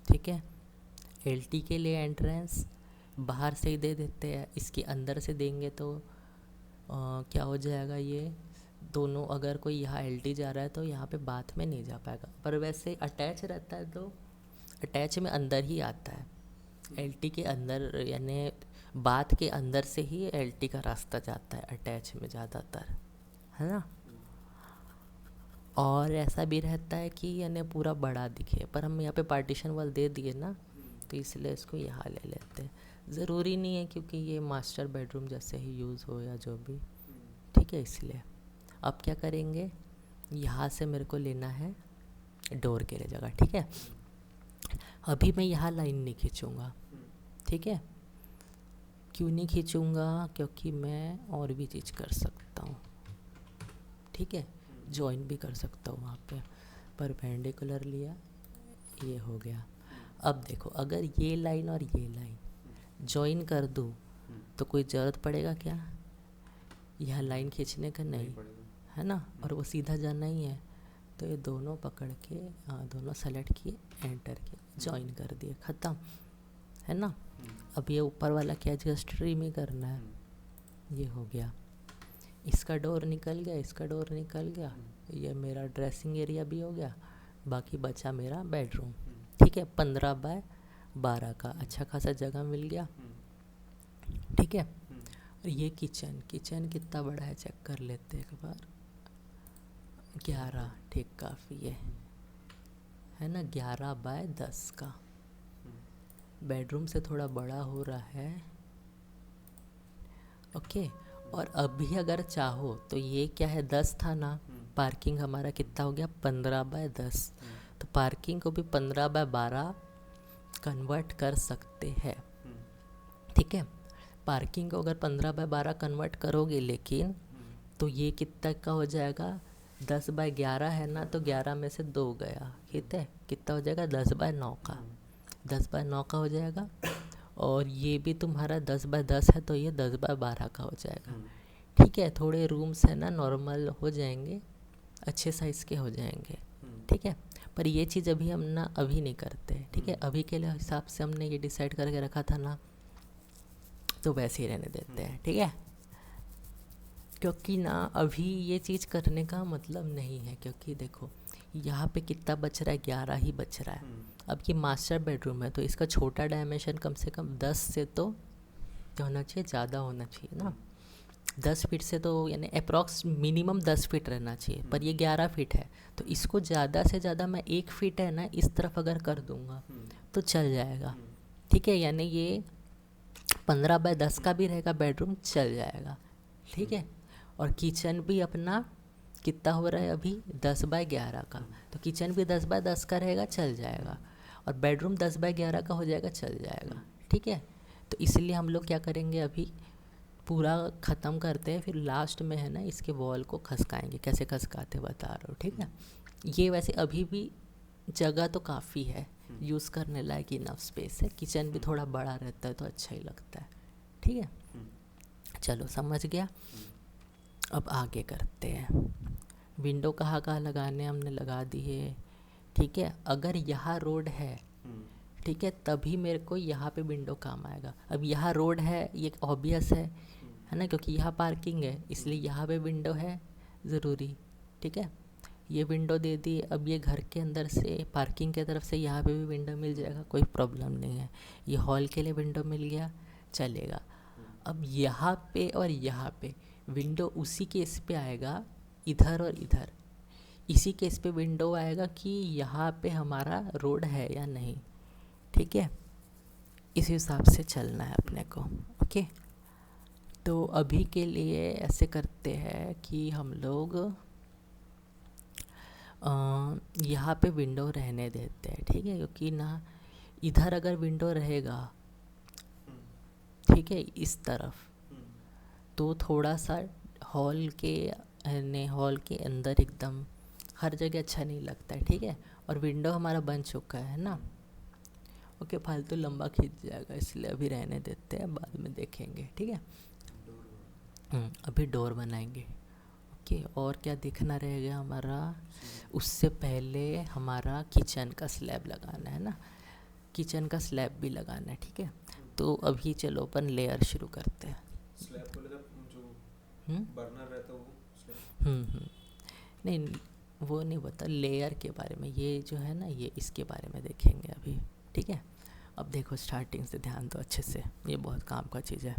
ठीक है। LT के लिए एंट्रेंस बाहर से ही दे देते हैं, इसके अंदर से देंगे तो क्या हो जाएगा, ये दोनों, अगर कोई यहाँ LT जा रहा है तो यहाँ पे बाथ में नहीं जा पाएगा, पर वैसे अटैच रहता है तो अटैच में अंदर ही आता है, LT के अंदर, यानी बाथ के अंदर से ही LT का रास्ता जाता है अटैच में ज़्यादातर, है ना। और ऐसा भी रहता है कि यानी पूरा बड़ा दिखे, पर हम यहाँ पे पार्टीशन वाल दे दिए ना, तो इसलिए इसको यहाँ ले लेते हैं। ज़रूरी नहीं है क्योंकि ये मास्टर बेडरूम जैसे ही यूज़ हो या जो भी, ठीक है, इसलिए। अब क्या करेंगे, यहाँ से मेरे को लेना है डोर के लिए जगह, ठीक है। अभी मैं यहाँ लाइन नहीं खींचूँगा, ठीक है। क्यों नहीं खींचूँगा, क्योंकि मैं और भी चीज़ कर सकता हूँ, ठीक है, जॉइन भी कर सकता हूँ वहाँ पे। परपेंडिकुलर लिया, ये हो गया। अब देखो, अगर ये लाइन और ये लाइन जॉइन कर दूँ तो कोई ज़रूरत पड़ेगा क्या यहाँ लाइन खींचने का, नहीं, है ना, और वो सीधा जाना ही है, तो ये दोनों पकड़ के, हाँ, दोनों सेलेक्ट किए, एंटर किए, जॉइन कर दिए, ख़त्म, है ना। अब ये ऊपर वाला क्या, जस्ट ट्रिम ही करना है, ये हो गया। इसका डोर निकल गया, इसका डोर निकल गया, ये मेरा ड्रेसिंग एरिया भी हो गया, बाकी बचा मेरा बेडरूम, ठीक है। 15 बाय 12 का अच्छा खासा जगह मिल गया, ठीक है। और ये किचन कितना बड़ा है चेक कर लेते हैं एक बार, 11, ठीक, काफ़ी है ना, 11 बाय 10 का। बेडरूम से थोड़ा बड़ा हो रहा है, ओके। और अभी अगर चाहो तो ये क्या है, 10 था ना, पार्किंग हमारा कितना हो गया, 15 बाय 10, तो पार्किंग को भी 15 बाय 12 कन्वर्ट कर सकते हैं, ठीक है। पार्किंग को अगर 15 बाय 12 कन्वर्ट करोगे, लेकिन तो ये कितना का हो जाएगा, 10 बाय 11 है ना, तो 11 में से 2 गया, ठीक है, कितना हो जाएगा, 10 बाय 9 का, 10 बाय 9 का हो जाएगा। और ये भी तुम्हारा 10 बाय 10 है, तो ये 10 बाय 12 का हो जाएगा, ठीक है। थोड़े रूम्स है ना नॉर्मल हो जाएंगे, अच्छे साइज़ के हो जाएंगे, ठीक है। पर ये चीज़ अभी हम ना अभी नहीं करते, ठीक है। अभी के लिए हिसाब से हमने ये डिसाइड करके रखा था ना, तो वैसे ही रहने देते हैं, ठीक है। क्योंकि ना अभी ये चीज़ करने का मतलब नहीं है, क्योंकि देखो यहाँ पे कितना बच रहा है, 11 ही बच रहा है। अब ये मास्टर बेडरूम है तो इसका छोटा डायमेंशन कम से कम 10 से तो होना चाहिए, ज़्यादा होना चाहिए ना। 10 फीट से तो यानी अप्रॉक्स मिनिमम 10 फीट रहना चाहिए, पर ये 11 फीट है तो इसको ज़्यादा से ज़्यादा मैं 1 फीट है ना इस तरफ अगर कर दूँगा तो चल जाएगा, ठीक है। यानी ये 15 बाय 10 का भी रहेगा बेडरूम, चल जाएगा, ठीक है। और किचन भी अपना कितना हो रहा है अभी 10 बाय 11 का, तो किचन भी 10 बाय 10 का रहेगा, चल जाएगा। और बेडरूम 10 बाय 11 का हो जाएगा, चल जाएगा, ठीक है। तो इसलिए हम लोग क्या करेंगे, अभी पूरा ख़त्म करते हैं, फिर लास्ट में है ना इसके वॉल को खसकाएंगे। कैसे खसकाते बता रहा हूँ, ठीक है। ये वैसे अभी भी जगह तो काफ़ी है, यूज़ करने लायक इनफ स्पेस है। किचन भी थोड़ा बड़ा रहता है तो अच्छा ही लगता है, ठीक है। चलो समझ गया। अब आगे करते हैं। विंडो कहाँ कहाँ लगाने हमने लगा दी है, ठीक है। अगर यहाँ रोड है, ठीक है, तभी मेरे को यहाँ पे विंडो काम आएगा। अब यहाँ रोड है, ये ऑब्वियस है ना, क्योंकि यहाँ पार्किंग है इसलिए यहाँ पे विंडो है ज़रूरी, ठीक है। ये विंडो दे दी, अब ये घर के अंदर से पार्किंग की तरफ से यहाँ पे भी विंडो मिल जाएगा, कोई प्रॉब्लम नहीं है। ये हॉल के लिए विंडो मिल गया, चलेगा। अब यहाँ पे और यहाँ पे विंडो उसी केस पे आएगा, इधर और इधर इसी केस पे विंडो आएगा कि यहाँ पे हमारा रोड है या नहीं, ठीक है। इस हिसाब से चलना है अपने को, ओके। तो अभी के लिए ऐसे करते हैं कि हम लोग यहाँ पे विंडो रहने देते हैं, ठीक है। क्योंकि ना इधर अगर विंडो रहेगा, ठीक है, इस तरफ, तो थोड़ा सा हॉल के अंदर एकदम हर जगह अच्छा नहीं लगता है, ठीक है। और विंडो हमारा बन चुका है ना, ओके। फालतू लंबा खींच जाएगा इसलिए अभी रहने देते हैं, बाद में देखेंगे, ठीक है। अभी डोर बनाएंगे, ओके। और क्या देखना रहेगा हमारा, उससे पहले हमारा किचन का स्लैब लगाना है ना, किचन का स्लैब भी लगाना है, ठीक है। तो अभी चलो अपन लेयर शुरू करते हैं। स्लैब बोले जो बर्नर रहता है वो नहीं वो नहीं बता, लेयर के बारे में, ये जो है ना ये इसके बारे में देखेंगे अभी, ठीक है। अब देखो स्टार्टिंग से ध्यान दो अच्छे से, ये बहुत काम का चीज़ है।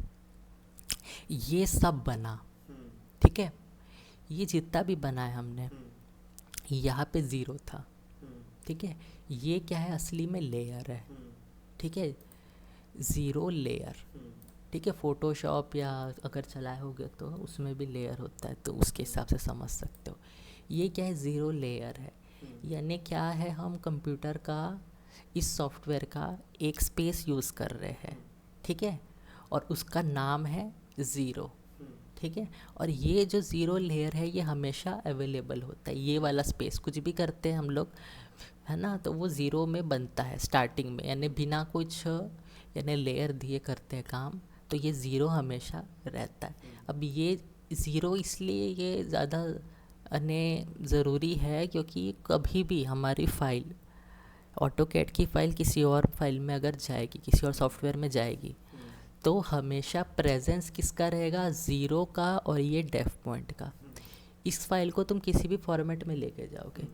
ये सब बना, ठीक है, ये जितना भी बना है हमने, यहाँ पे ज़ीरो था, ठीक है। ये क्या है, असली में लेयर है, ठीक है, ज़ीरो लेयर, ठीक है। फ़ोटोशॉप या अगर चलाए होगे तो उसमें भी लेयर होता है, तो उसके हिसाब से समझ सकते हो। ये क्या है, ज़ीरो लेयर है, यानी क्या है, हम कंप्यूटर का इस सॉफ्टवेयर का एक स्पेस यूज़ कर रहे हैं, ठीक है, और उसका नाम है ज़ीरो, ठीक है। और ये जो ज़ीरो लेयर है ये हमेशा अवेलेबल होता है, ये वाला स्पेस कुछ भी करते हैं हम लोग, है ना, तो वो ज़ीरो में बनता है स्टार्टिंग में, यानी बिना कुछ यानी लेयर दिए करते हैं काम, तो ये ज़ीरो हमेशा रहता है। अब ये ज़ीरो इसलिए ये ज़्यादा ज़रूरी है क्योंकि कभी भी हमारी फ़ाइल, ऑटोकैड की फ़ाइल किसी और फाइल में अगर जाएगी, किसी और सॉफ्टवेयर में जाएगी, तो हमेशा प्रेजेंस किसका रहेगा, ज़ीरो का और ये डेफ पॉइंट का। इस फाइल को तुम किसी भी फॉर्मेट में लेके जाओगे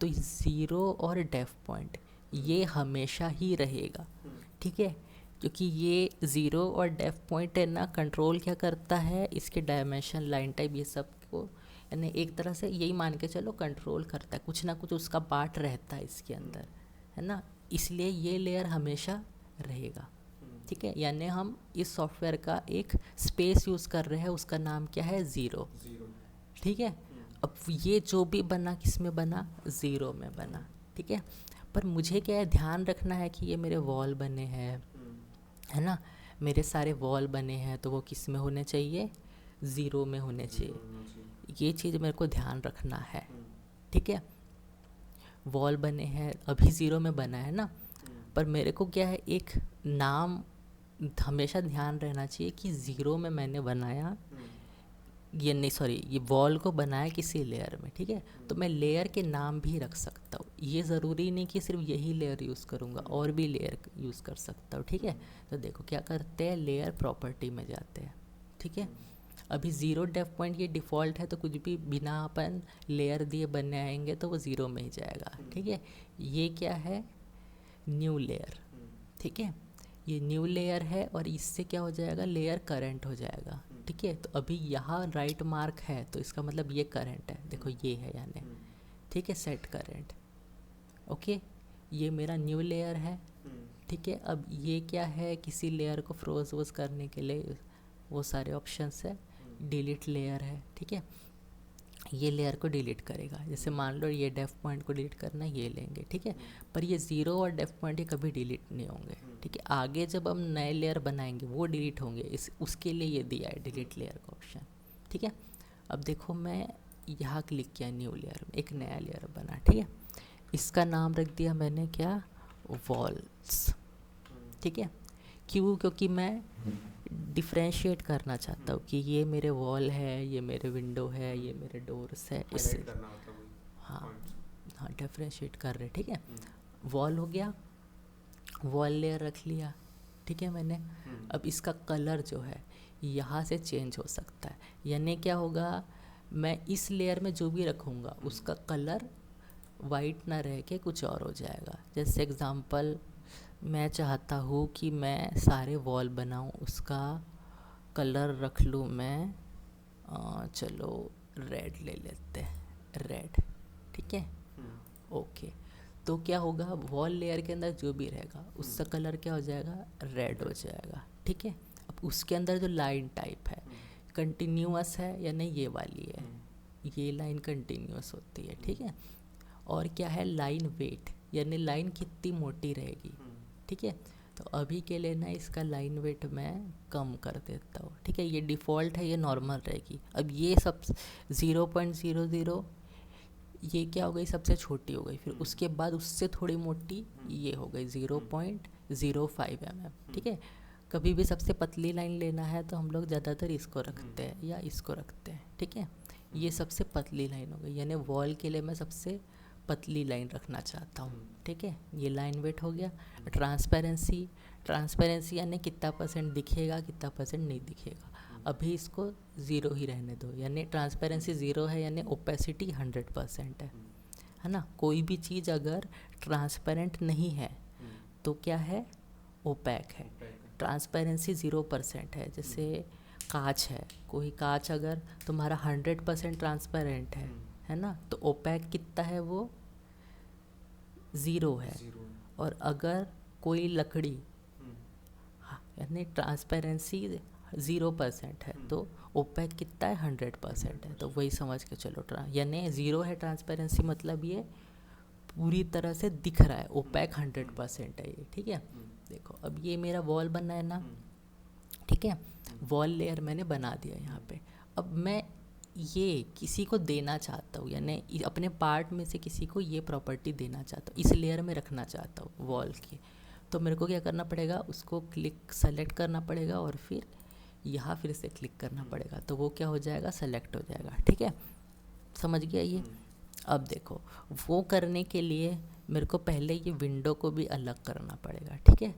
तो ज़ीरो और डेफ पॉइंट ये हमेशा ही रहेगा, ठीक है। क्योंकि ये ज़ीरो और डेफ पॉइंट है ना, कंट्रोल क्या करता है, इसके डायमेंशन, लाइन टाइप, ये सब को यानी एक तरह से यही मान के चलो कंट्रोल करता है, कुछ ना कुछ उसका पार्ट रहता है इसके अंदर, है ना। इसलिए ये लेयर हमेशा रहेगा, ठीक है। यानी हम इस सॉफ्टवेयर का एक स्पेस यूज़ कर रहे हैं, उसका नाम क्या है, ज़ीरो, ठीक है। अब ये जो भी बना किस में बना, ज़ीरो में बना, ठीक है। पर मुझे क्या है, ध्यान रखना है कि ये मेरे वॉल बने हैं, है ना, मेरे सारे वॉल बने हैं, तो वो किस में होने चाहिए, ज़ीरो में होने चाहिए। ये चीज़ मेरे को ध्यान रखना है, ठीक है। वॉल बने हैं, अभी ज़ीरो में बना है ना, पर मेरे को क्या है, एक नाम हमेशा ध्यान रहना चाहिए कि ज़ीरो में मैंने बनाया, ये नहीं सॉरी, ये वॉल को बनाया किसी लेयर में, ठीक है। तो मैं लेयर के नाम भी रख सकता हूँ, ये ज़रूरी नहीं कि सिर्फ यही लेयर यूज़ करूँगा, और भी लेयर यूज़ कर सकता हूँ, ठीक है। तो देखो क्या करते हैं, लेयर प्रॉपर्टी में जाते हैं, ठीक है। अभी ज़ीरो डेफ पॉइंट ये डिफ़ॉल्ट है, तो कुछ भी बिना अपन लेयर दिए बनने आएंगे तो वो ज़ीरो में ही जाएगा, ठीक है। ये क्या है, न्यू लेयर, ठीक है, ये न्यू लेयर है और इससे क्या हो जाएगा, लेयर करंट हो जाएगा, ठीक है। तो अभी यहाँ राइट मार्क है तो इसका मतलब ये करंट है, देखो ये है यानी, ठीक है, सेट करंट, ओके। ये मेरा न्यू लेयर है, ठीक है। अब ये क्या है, किसी लेयर को फ्रोज वोज करने के लिए वो सारे ऑप्शंस है, डिलीट लेयर है, ठीक है। ये लेयर को डिलीट करेगा, जैसे मान लो ये डेफ पॉइंट को डिलीट करना है, ये लेंगे, ठीक है। पर ये ज़ीरो और डेफ पॉइंट ये कभी डिलीट नहीं होंगे, ठीक है। आगे जब हम नए लेयर बनाएंगे वो डिलीट होंगे, इस उसके लिए ये दिया है डिलीट लेयर का ऑप्शन, ठीक है। अब देखो मैं यहाँ क्लिक किया न्यू लेयर में, एक नया लेयर बना, ठीक है। इसका नाम रख दिया मैंने क्या, वॉल्स, ठीक है। क्यों, क्योंकि मैं डिफ्रेंशिएट करना चाहता हूँ कि ये मेरे वॉल है, ये मेरे विंडो है, ये मेरे डोर्स है, इससे हाँ हाँ डिफ्रेंशिएट कर रहे, ठीक है। वॉल हो गया, वॉल लेयर रख लिया, ठीक है मैंने। अब इसका कलर जो है यहाँ से चेंज हो सकता है, यानी क्या होगा, मैं इस लेयर में जो भी रखूँगा उसका कलर वाइट ना रह के कुछ और हो जाएगा। जैसे एग्ज़ाम्पल मैं चाहता हूँ कि मैं सारे वॉल बनाऊँ, उसका कलर रख लूँ मैं चलो रेड ले लेते हैं, रेड, ठीक है, ओके। तो क्या होगा, वॉल लेयर के अंदर जो भी रहेगा उसका कलर क्या हो जाएगा, रेड हो जाएगा, ठीक है। अब उसके अंदर जो लाइन टाइप है कंटिन्यूअस है या नहीं, ये वाली है, ये लाइन कंटिन्यूअस होती है, ठीक है। और क्या है, लाइन वेट, यानी लाइन कितनी मोटी रहेगी, ठीक है। तो अभी के लिए ना इसका लाइन वेट मैं कम कर देता हूँ, ठीक है। ये डिफ़ॉल्ट है, ये नॉर्मल रहेगी। अब ये सब 0.00 ये क्या हो गई, सबसे छोटी हो गई, फिर उसके बाद उससे थोड़ी मोटी ये हो गई 0.05 mm, ठीक है। कभी भी सबसे पतली लाइन लेना है तो हम लोग ज़्यादातर इसको रखते हैं या इसको रखते हैं, ठीक है। ये सबसे पतली लाइन हो गई, यानी वॉल के लिए मैं सबसे पतली लाइन रखना चाहता हूँ, ठीक है। ये लाइन वेट हो गया। ट्रांसपेरेंसी, ट्रांसपेरेंसी यानी कितना % दिखेगा, कितना % नहीं दिखेगा। अभी इसको 0 ही रहने दो, यानी ट्रांसपेरेंसी 0 है, यानी ओपेसिटी 100% है ना। कोई भी चीज़ अगर ट्रांसपेरेंट नहीं है तो क्या है, ओपैक है। ट्रांसपेरेंसी 0% है, जैसे कांच है, कोई कांच अगर तुम्हारा 100% ट्रांसपेरेंट है ना, तो ओपैक कितना है, वो 0 है। और अगर कोई लकड़ी यानी ट्रांसपेरेंसी 0% है तो ओपैक कितना है, 100% है। तो वही समझ के चलो, यानी 0 है ट्रांसपेरेंसी, मतलब ये पूरी तरह से दिख रहा है, ओपैक 100% है ये, ठीक है। देखो अब ये मेरा वॉल बनना है ना, ठीक है। वॉल लेयर मैंने बना दिया यहाँ पे। अब मैं ये किसी को देना चाहता हूँ, यानी अपने पार्ट में से किसी को ये प्रॉपर्टी देना चाहता हूँ, इस लेयर में रखना चाहता हूँ वॉल की। तो मेरे को क्या करना पड़ेगा, उसको क्लिक सेलेक्ट करना पड़ेगा और फिर यहाँ फिर से क्लिक करना पड़ेगा, तो वो क्या हो जाएगा, सेलेक्ट हो जाएगा, ठीक है। समझ गया ये। अब देखो वो करने के लिए मेरे को पहले ये विंडो को भी अलग करना पड़ेगा, ठीक है।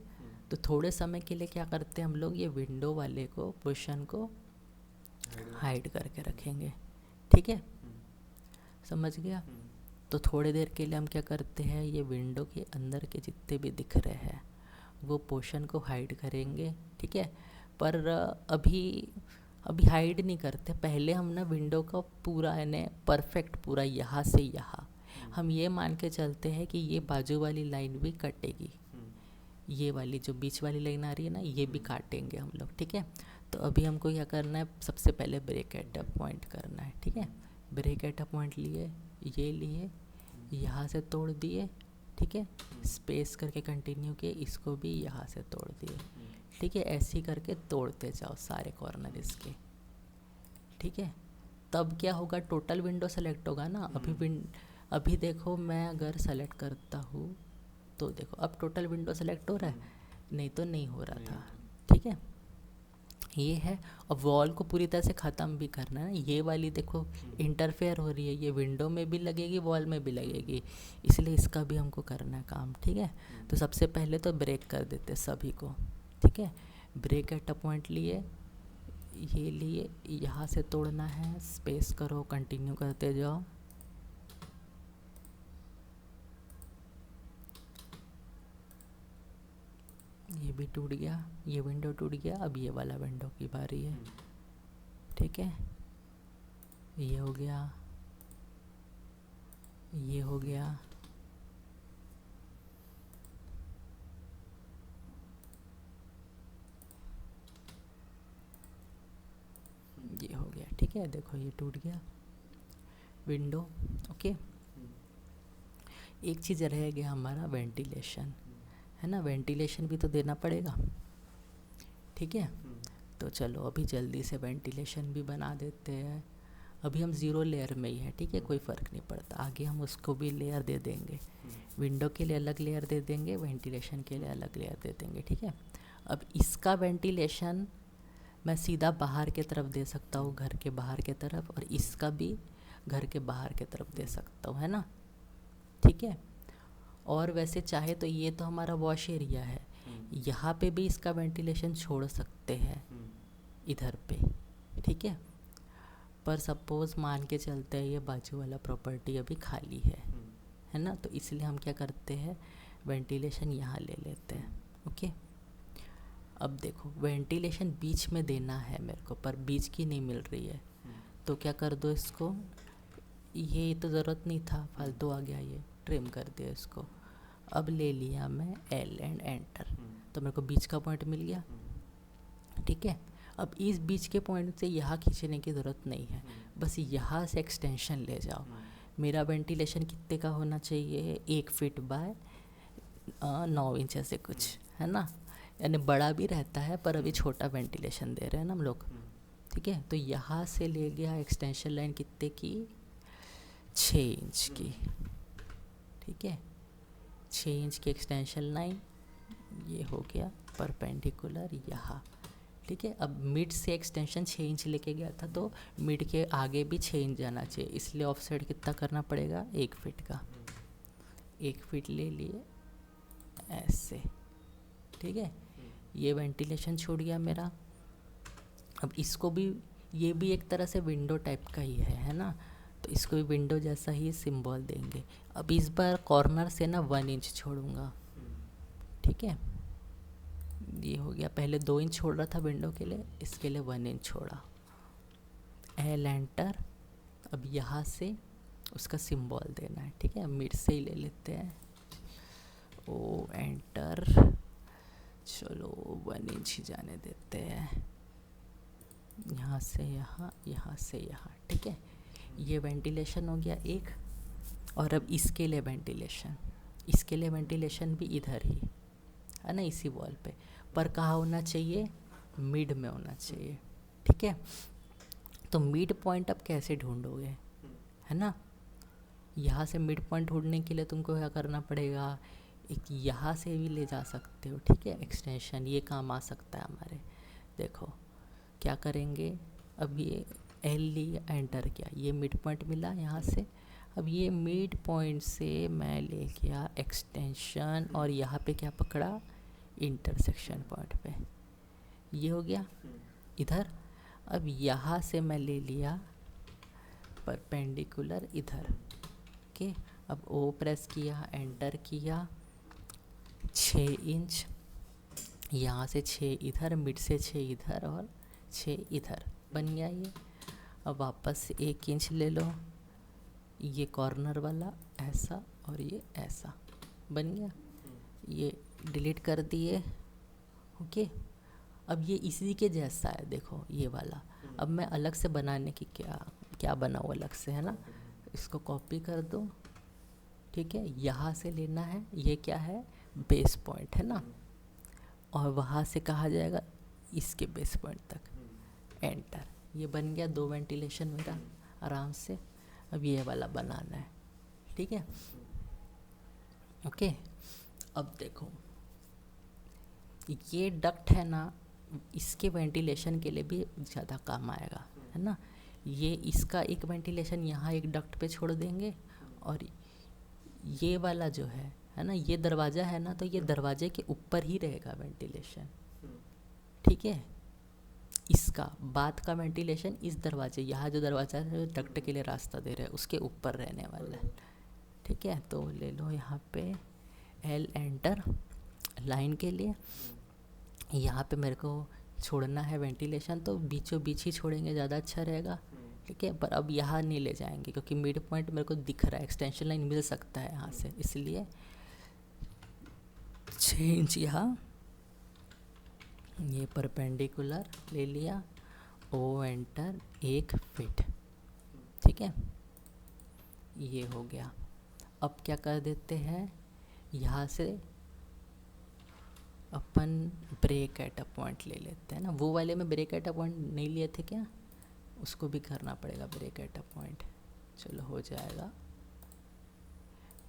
तो थोड़े समय के लिए क्या करते हैं हम लोग, ये विंडो वाले को पोर्शन को हाइड करके रखेंगे, ठीक है। समझ गया। तो थोड़ी देर के लिए हम क्या करते हैं, ये विंडो के अंदर के जितने भी दिख रहे हैं वो पोर्शन को हाइड करेंगे, ठीक है। पर अभी हाइड नहीं करते, पहले हम ना विंडो का पूरा यानी परफेक्ट पूरा यहाँ से यहाँ हम ये मान के चलते हैं कि ये बाजू वाली लाइन भी कटेगी, ये वाली जो बीच वाली लाइन आ रही है ना, ये भी काटेंगे हम लोग, ठीक है। तो अभी हमको क्या करना है, सबसे पहले ब्रेक एट अ पॉइंट करना है, ठीक है। ब्रेक एट अ पॉइंट लिए, ये लिए, यहाँ से तोड़ दिए, ठीक है। स्पेस करके कंटिन्यू किए, इसको भी यहाँ से तोड़ दिए, ठीक है। ऐसे ही करके तोड़ते जाओ सारे कॉर्नर इसके, ठीक है। तब क्या होगा, टोटल विंडो सेलेक्ट होगा ना। अभी देखो मैं अगर सेलेक्ट करता हूँ तो देखो अब टोटल विंडो सेलेक्ट हो रहा है, नहीं तो नहीं हो रहा था, ठीक है। ये है। अब वॉल को पूरी तरह से ख़त्म भी करना है ना, ये वाली देखो इंटरफेयर हो रही है, ये विंडो में भी लगेगी, वॉल में भी लगेगी, इसलिए इसका भी हमको करना है काम, ठीक है। तो सबसे पहले तो ब्रेक कर देते सभी को, ठीक है। ब्रेक एट अ पॉइंट लिए, ये लिए यहाँ से तोड़ना है, स्पेस करो, कंटिन्यू करते जाओ। ये भी टूट गया, ये विंडो टूट गया। अब ये वाला विंडो की बारी है, ठीक है। ये हो गया, ये हो गया, ये हो गया, ठीक है। देखो ये टूट गया विंडो, ओके। एक चीज़ रह गया हमारा वेंटिलेशन, है ना। वेंटिलेशन भी तो देना पड़ेगा, ठीक है। तो चलो अभी जल्दी से वेंटिलेशन भी बना देते हैं। अभी हम 0 लेयर में ही है, ठीक है, कोई फ़र्क नहीं पड़ता। आगे हम उसको भी लेयर दे देंगे, विंडो के लिए अलग लेयर दे देंगे, वेंटिलेशन के लिए अलग लेयर दे देंगे, ठीक है। अब इसका वेंटिलेशन मैं सीधा बाहर के तरफ दे सकता हूँ, घर के बाहर के तरफ, और इसका भी घर के बाहर के तरफ दे सकता हूँ, है ना, ठीक है। और वैसे चाहे तो ये तो हमारा वॉश एरिया है, यहाँ पे भी इसका वेंटिलेशन छोड़ सकते हैं इधर पे, ठीक है। पर सपोज़ मान के चलते हैं ये बाजू वाला प्रॉपर्टी अभी खाली है ना, तो इसलिए हम क्या करते हैं, वेंटिलेशन यहाँ ले लेते हैं, ओके। अब देखो वेंटिलेशन बीच में देना है मेरे को, पर बीच की नहीं मिल रही है, तो क्या कर दो इसको, ये तो ज़रूरत नहीं था, फालतू आ गया, ये ट्रिम कर दिया इसको। अब ले लिया मैं L एंड एंटर, तो मेरे को बीच का पॉइंट मिल गया, ठीक है। अब इस बीच के पॉइंट से यहाँ खींचने की ज़रूरत नहीं है, बस यहाँ से एक्सटेंशन ले जाओ। मेरा वेंटिलेशन कितने का होना चाहिए, 1 फीट बाय 9 इंच से कुछ, है ना, यानी बड़ा भी रहता है, पर अभी छोटा वेंटिलेशन दे रहे हैं ना हम लोग, ठीक है। तो यहाँ से ले गया एक्सटेंशन लाइन कितने की, 6 इंच की, ठीक है। 6 इंच की एक्सटेंशन लाइन, ये हो गया परपेंडिकुलर यहाँ, ठीक है। अब मिड से एक्सटेंशन 6 इंच लेके गया था, तो मिड के आगे भी 6 इंच जाना चाहिए, इसलिए ऑफसेट कितना करना पड़ेगा, 1 फीट का। 1 फीट ले लिए ऐसे, ठीक है। ये वेंटिलेशन छूट गया मेरा। अब इसको भी, ये भी एक तरह से विंडो टाइप का ही है ना, तो इसको भी विंडो जैसा ही सिंबल देंगे। अब इस बार कॉर्नर से ना 1 इंच छोड़ूंगा, ठीक है। ये हो गया, पहले 2 इंच छोड़ रहा था विंडो के लिए, इसके लिए 1 इंच छोड़ा। L एंटर, अब यहाँ से उसका सिंबल देना है, ठीक है। मिड से ही ले लेते हैं, O एंटर, चलो 1 इंच ही जाने देते हैं, यहाँ से यहाँ, यहाँ से यहाँ, ठीक है। ये वेंटिलेशन हो गया एक। और अब इसके लिए वेंटिलेशन, इसके लिए वेंटिलेशन भी इधर ही है ना, इसी वॉल पे, पर कहाँ होना चाहिए, मिड में होना चाहिए, ठीक है। तो मिड पॉइंट अब कैसे ढूंढोगे, है ना। यहाँ से मिड पॉइंट ढूंढने के लिए तुमको क्या करना पड़ेगा, एक यहाँ से भी ले जा सकते हो, ठीक है। एक्सटेंशन ये काम आ सकता है हमारे। देखो क्या करेंगे, अब ये L लिया, एंटर किया, ये मिड पॉइंट मिला यहाँ से। अब ये मिड पॉइंट से मैं ले गया एक्सटेंशन, और यहाँ पे क्या पकड़ा, इंटरसेक्शन पॉइंट पे, ये हो गया इधर। अब यहाँ से मैं ले लिया परपेंडिकुलर इधर, ओके। अब O प्रेस किया, एंटर किया, 6 इंच, यहाँ से 6 इधर, मिड से 6 इधर और 6 इधर, बन गया ये। अब वापस से 1 इंच ले लो, ये कॉर्नर वाला ऐसा और ये ऐसा, बन गया। ये डिलीट कर दिए, ओके। अब ये इसी के जैसा है, देखो ये वाला। अब मैं अलग से बनाने की क्या बनाऊँ अलग से, है ना, इसको कॉपी कर दो, ठीक है। यहाँ से लेना है, ये क्या है, बेस पॉइंट है ना, और वहाँ से कहा जाएगा इसके बेस पॉइंट तक, एंटर। ये बन गया 2 वेंटिलेशन मेरा आराम से। अब ये वाला बनाना है, ठीक है, ओके। अब देखो ये डक्ट है ना, इसके वेंटिलेशन के लिए भी ज़्यादा काम आएगा, है ना। ये इसका एक वेंटिलेशन यहाँ एक डक्ट पे छोड़ देंगे, और ये वाला जो है ना, ये दरवाज़ा है ना, तो ये दरवाजे के ऊपर ही रहेगा वेंटिलेशन, ठीक है। इसका बाद का वेंटिलेशन इस दरवाजे, यहाँ जो दरवाज़ा है जो डक्ट के लिए रास्ता दे रहा है उसके ऊपर रहने वाला है, ठीक है। तो ले लो यहाँ पे एल एंटर लाइन के लिए, यहाँ पे मेरे को छोड़ना है वेंटिलेशन, तो बीचों बीच ही छोड़ेंगे, ज़्यादा अच्छा रहेगा, ठीक है। पर अब यहाँ नहीं ले जाएंगे क्योंकि मिड पॉइंट मेरे को दिख रहा है, एक्सटेंशन लाइन मिल सकता है यहाँ से, इसलिए 6 इंच यहाँ ये परपेंडिकुलर ले लिया, ओ एंटर 1 फीट, ठीक है। ये हो गया। अब क्या कर देते हैं, यहाँ से अपन ब्रेक एट अ पॉइंट ले लेते हैं ना, वो वाले में ब्रेक एट अ पॉइंट नहीं लिए थे क्या, उसको भी करना पड़ेगा ब्रेक एट अ पॉइंट। चलो हो जाएगा,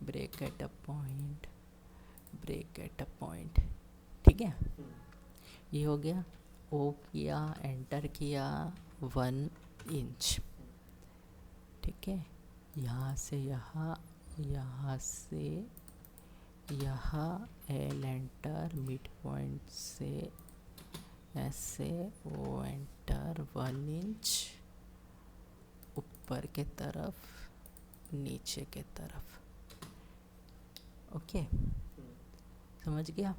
break at a point, break at a point, ठीक है। ये हो गया, ओ किया, एंटर किया 1 इंच, ठीक है। यहाँ से यहाँ, यहाँ से यहाँ एल एंटर मिड पॉइंट से ऐसे, ओ एंटर 1 इंच ऊपर के तरफ, नीचे के तरफ, ओके, समझ गया।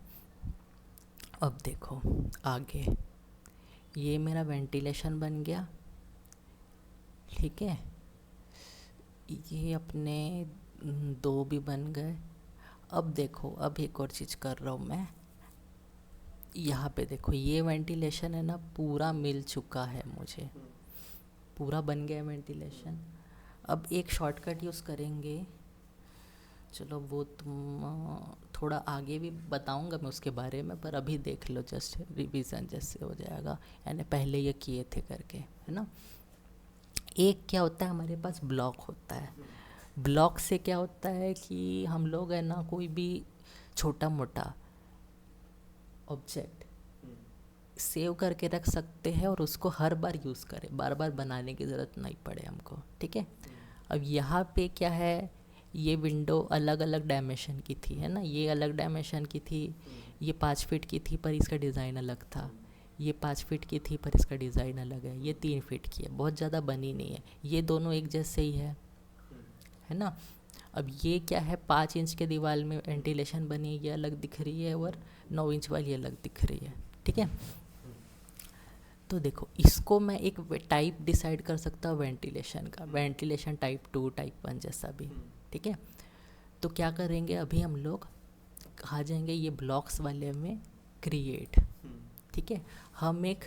अब देखो आगे, ये मेरा वेंटिलेशन बन गया, ठीक है। ये अपने 2 भी बन गए। अब देखो, अब एक और चीज़ कर रहा हूँ मैं, यहाँ पे देखो ये वेंटिलेशन है ना पूरा मिल चुका है, मुझे पूरा बन गया वेंटिलेशन। अब एक शॉर्टकट यूज़ करेंगे, चलो वो तुम थोड़ा आगे भी बताऊंगा मैं उसके बारे में, पर अभी देख लो, जस्ट रिवीजन जैसे हो जाएगा, यानी पहले ये किए थे करके, है ना। एक क्या होता है, हमारे पास ब्लॉक होता है, ब्लॉक से क्या होता है कि हम लोग है ना कोई भी छोटा मोटा ऑब्जेक्ट सेव करके रख सकते हैं और उसको हर बार यूज़ करें, बार बार बनाने की ज़रूरत नहीं पड़े हमको, ठीक है। अब यहाँ पे क्या है, ये विंडो अलग अलग डायमेंशन की थी, है ना, ये अलग डायमेंशन की थी, ये 5 फीट की थी पर इसका डिज़ाइन अलग था, ये 5 फीट की थी पर इसका डिज़ाइन अलग है, ये 3 फीट की है, बहुत ज़्यादा बनी नहीं है, ये दोनों एक जैसे ही है ना। अब ये क्या है, 5 इंच के दीवार में वेंटिलेशन बनी, ये अलग दिख रही है, और 9 इंच वाली अलग दिख रही है, ठीक है। तो देखो इसको मैं एक टाइप डिसाइड कर सकता हूँ वेंटिलेशन का, वेंटिलेशन टाइप 2, टाइप 1 जैसा भी, ठीक है। तो क्या करेंगे, अभी हम लोग आ जाएंगे ये ब्लॉक्स वाले में, क्रिएट, ठीक है। हम एक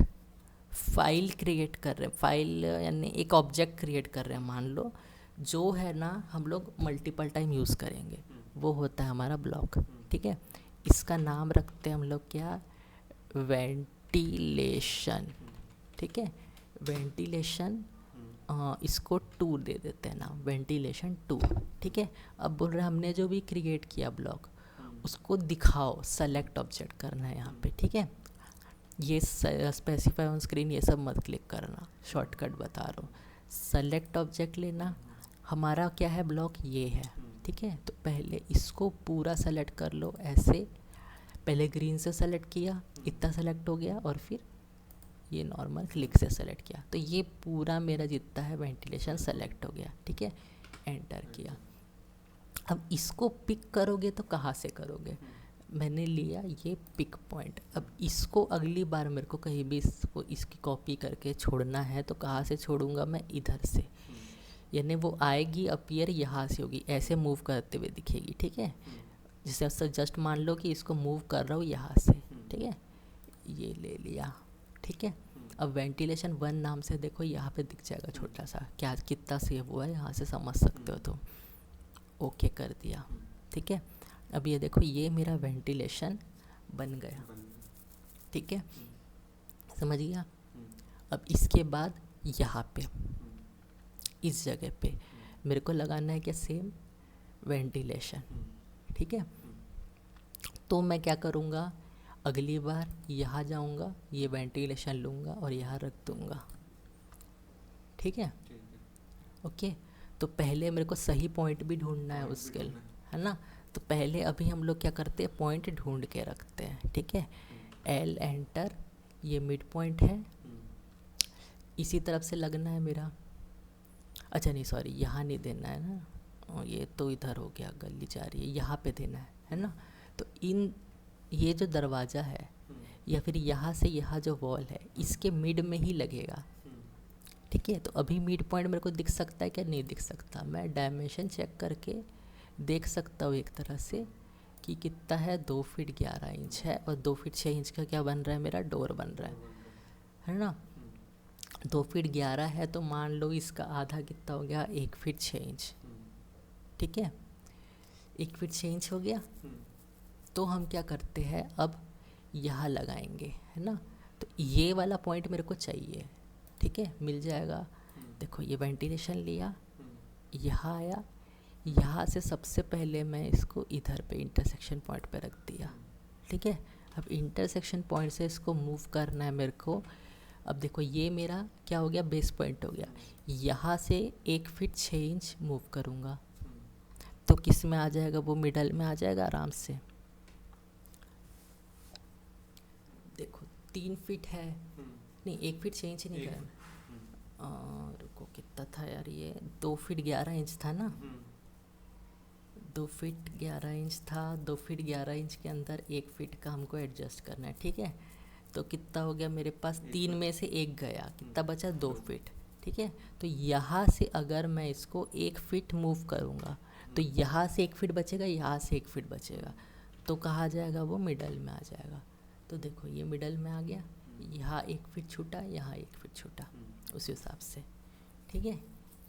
फाइल क्रिएट कर रहे हैं, फाइल यानी एक ऑब्जेक्ट क्रिएट कर रहे हैं, मान लो, जो है ना हम लोग मल्टीपल टाइम यूज़ करेंगे, वो होता है हमारा ब्लॉक, ठीक है। इसका नाम रखते हैं हम लोग क्या, वेंटिलेशन, ठीक है, वेंटिलेशन, इसको 2 दे देते हैं नाम, वेंटिलेशन 2, ठीक है। अब बोल रहे हैं हमने जो भी क्रिएट किया ब्लॉक, उसको दिखाओ, सेलेक्ट ऑब्जेक्ट करना है यहाँ पे, ठीक है। ये स्पेसिफाई ऑन स्क्रीन ये सब मत क्लिक करना, शॉर्टकट बता रहा हूँ, सेलेक्ट ऑब्जेक्ट लेना। हमारा क्या है, ब्लॉक ये है, ठीक है। तो पहले इसको पूरा सेलेक्ट कर लो ऐसे, पहले ग्रीन से सेलेक्ट किया, इतना सेलेक्ट हो गया, और फिर ये नॉर्मल क्लिक से सेलेक्ट किया, तो ये पूरा मेरा जितना है वेंटिलेशन सेलेक्ट हो गया, ठीक है। एंटर किया। अब इसको पिक करोगे तो कहाँ से करोगे, मैंने लिया ये पिक पॉइंट। अब इसको अगली बार मेरे को कहीं भी इसकी कॉपी करके छोड़ना है तो कहाँ से छोड़ूंगा मैं, इधर से, यानी वो आएगी अपीयर यहाँ से होगी, ऐसे मूव करते हुए दिखेगी, ठीक है। जैसे जस्ट मान लो कि इसको मूव कर रहा हूँ यहाँ से, ठीक है, ये ले लिया, ठीक है। अब वेंटिलेशन 1 नाम से देखो यहाँ पे दिख जाएगा छोटा सा, क्या कितना सेव हुआ है यहाँ से समझ सकते हो तुम, ओके कर दिया, ठीक है। अब ये देखो ये मेरा वेंटिलेशन बन गया, ठीक है, समझ गया। अब इसके बाद यहाँ पे इस जगह पे मेरे को लगाना है क्या, सेम वेंटिलेशन, ठीक है। तो मैं क्या करूँगा, अगली बार यहाँ जाऊँगा, ये वेंटिलेशन लूँगा और यहाँ रख दूँगा, ठीक है, ओके। तो पहले मेरे को सही पॉइंट भी ढूंढना है उसके लिए, है ना। तो पहले अभी हम लोग क्या करते हैं, पॉइंट ढूंढ के रखते हैं, ठीक है। एल एंटर, ये मिड पॉइंट है, इसी तरफ से लगना है मेरा। अच्छा नहीं सॉरी, यहाँ नहीं देना है ना, ये तो इधर हो गया, गली जा रही है, यहाँ पे देना है ना। तो ये जो दरवाज़ा है या फिर यहाँ से यहाँ जो वॉल है इसके मिड में ही लगेगा, ठीक है। तो अभी मिड पॉइंट मेरे को दिख सकता है क्या, नहीं दिख सकता। मैं डायमेंशन चेक करके देख सकता हूँ एक तरह से कि कितना है, 2 फीट 11 इंच है, और 2 फीट 6 इंच का क्या बन रहा है, मेरा डोर बन रहा है ना। 2 फीट 11 है तो मान लो इसका आधा कितना हो गया, 1 फीट 6 इंच, ठीक है। 1 फीट 6 इंच हो गया। तो हम क्या करते हैं, अब यहाँ लगाएंगे, है ना। तो ये वाला पॉइंट मेरे को चाहिए, ठीक है, मिल जाएगा। देखो ये वेंटिलेशन लिया, यहाँ आया, यहाँ से सबसे पहले मैं इसको इधर पे इंटरसेक्शन पॉइंट पे रख दिया, ठीक है। अब इंटरसेक्शन पॉइंट से इसको मूव करना है मेरे को। अब देखो ये मेरा क्या हो गया, बेस पॉइंट हो गया। यहाँ से 1 फीट 6 इंच मूव करूँगा तो किस में आ जाएगा, वो मिडल में आ जाएगा आराम से। देखो 3 फीट है, नहीं 1 फीट 6 इंच नहीं करना, रुको कितना था यार, ये 2 फीट 11 इंच था ना, 2 फीट 11 इंच था। 2 फीट 11 इंच के अंदर 1 फीट का हमको एडजस्ट करना है, ठीक है। तो कितना हो गया मेरे पास, 3 में से 1 गया, कितना बचा, 2 फीट, ठीक है। तो यहाँ से अगर मैं इसको 1 फीट मूव करूँगा तो यहाँ से 1 फीट बचेगा, यहाँ से 1 फीट बचेगा, तो कहाँ जाएगा, वो मिडल में आ जाएगा। तो देखो ये मिडल में आ गया, यहाँ 1 फीट छूटा, यहाँ 1 फीट छूटा, उस हिसाब से, ठीक है।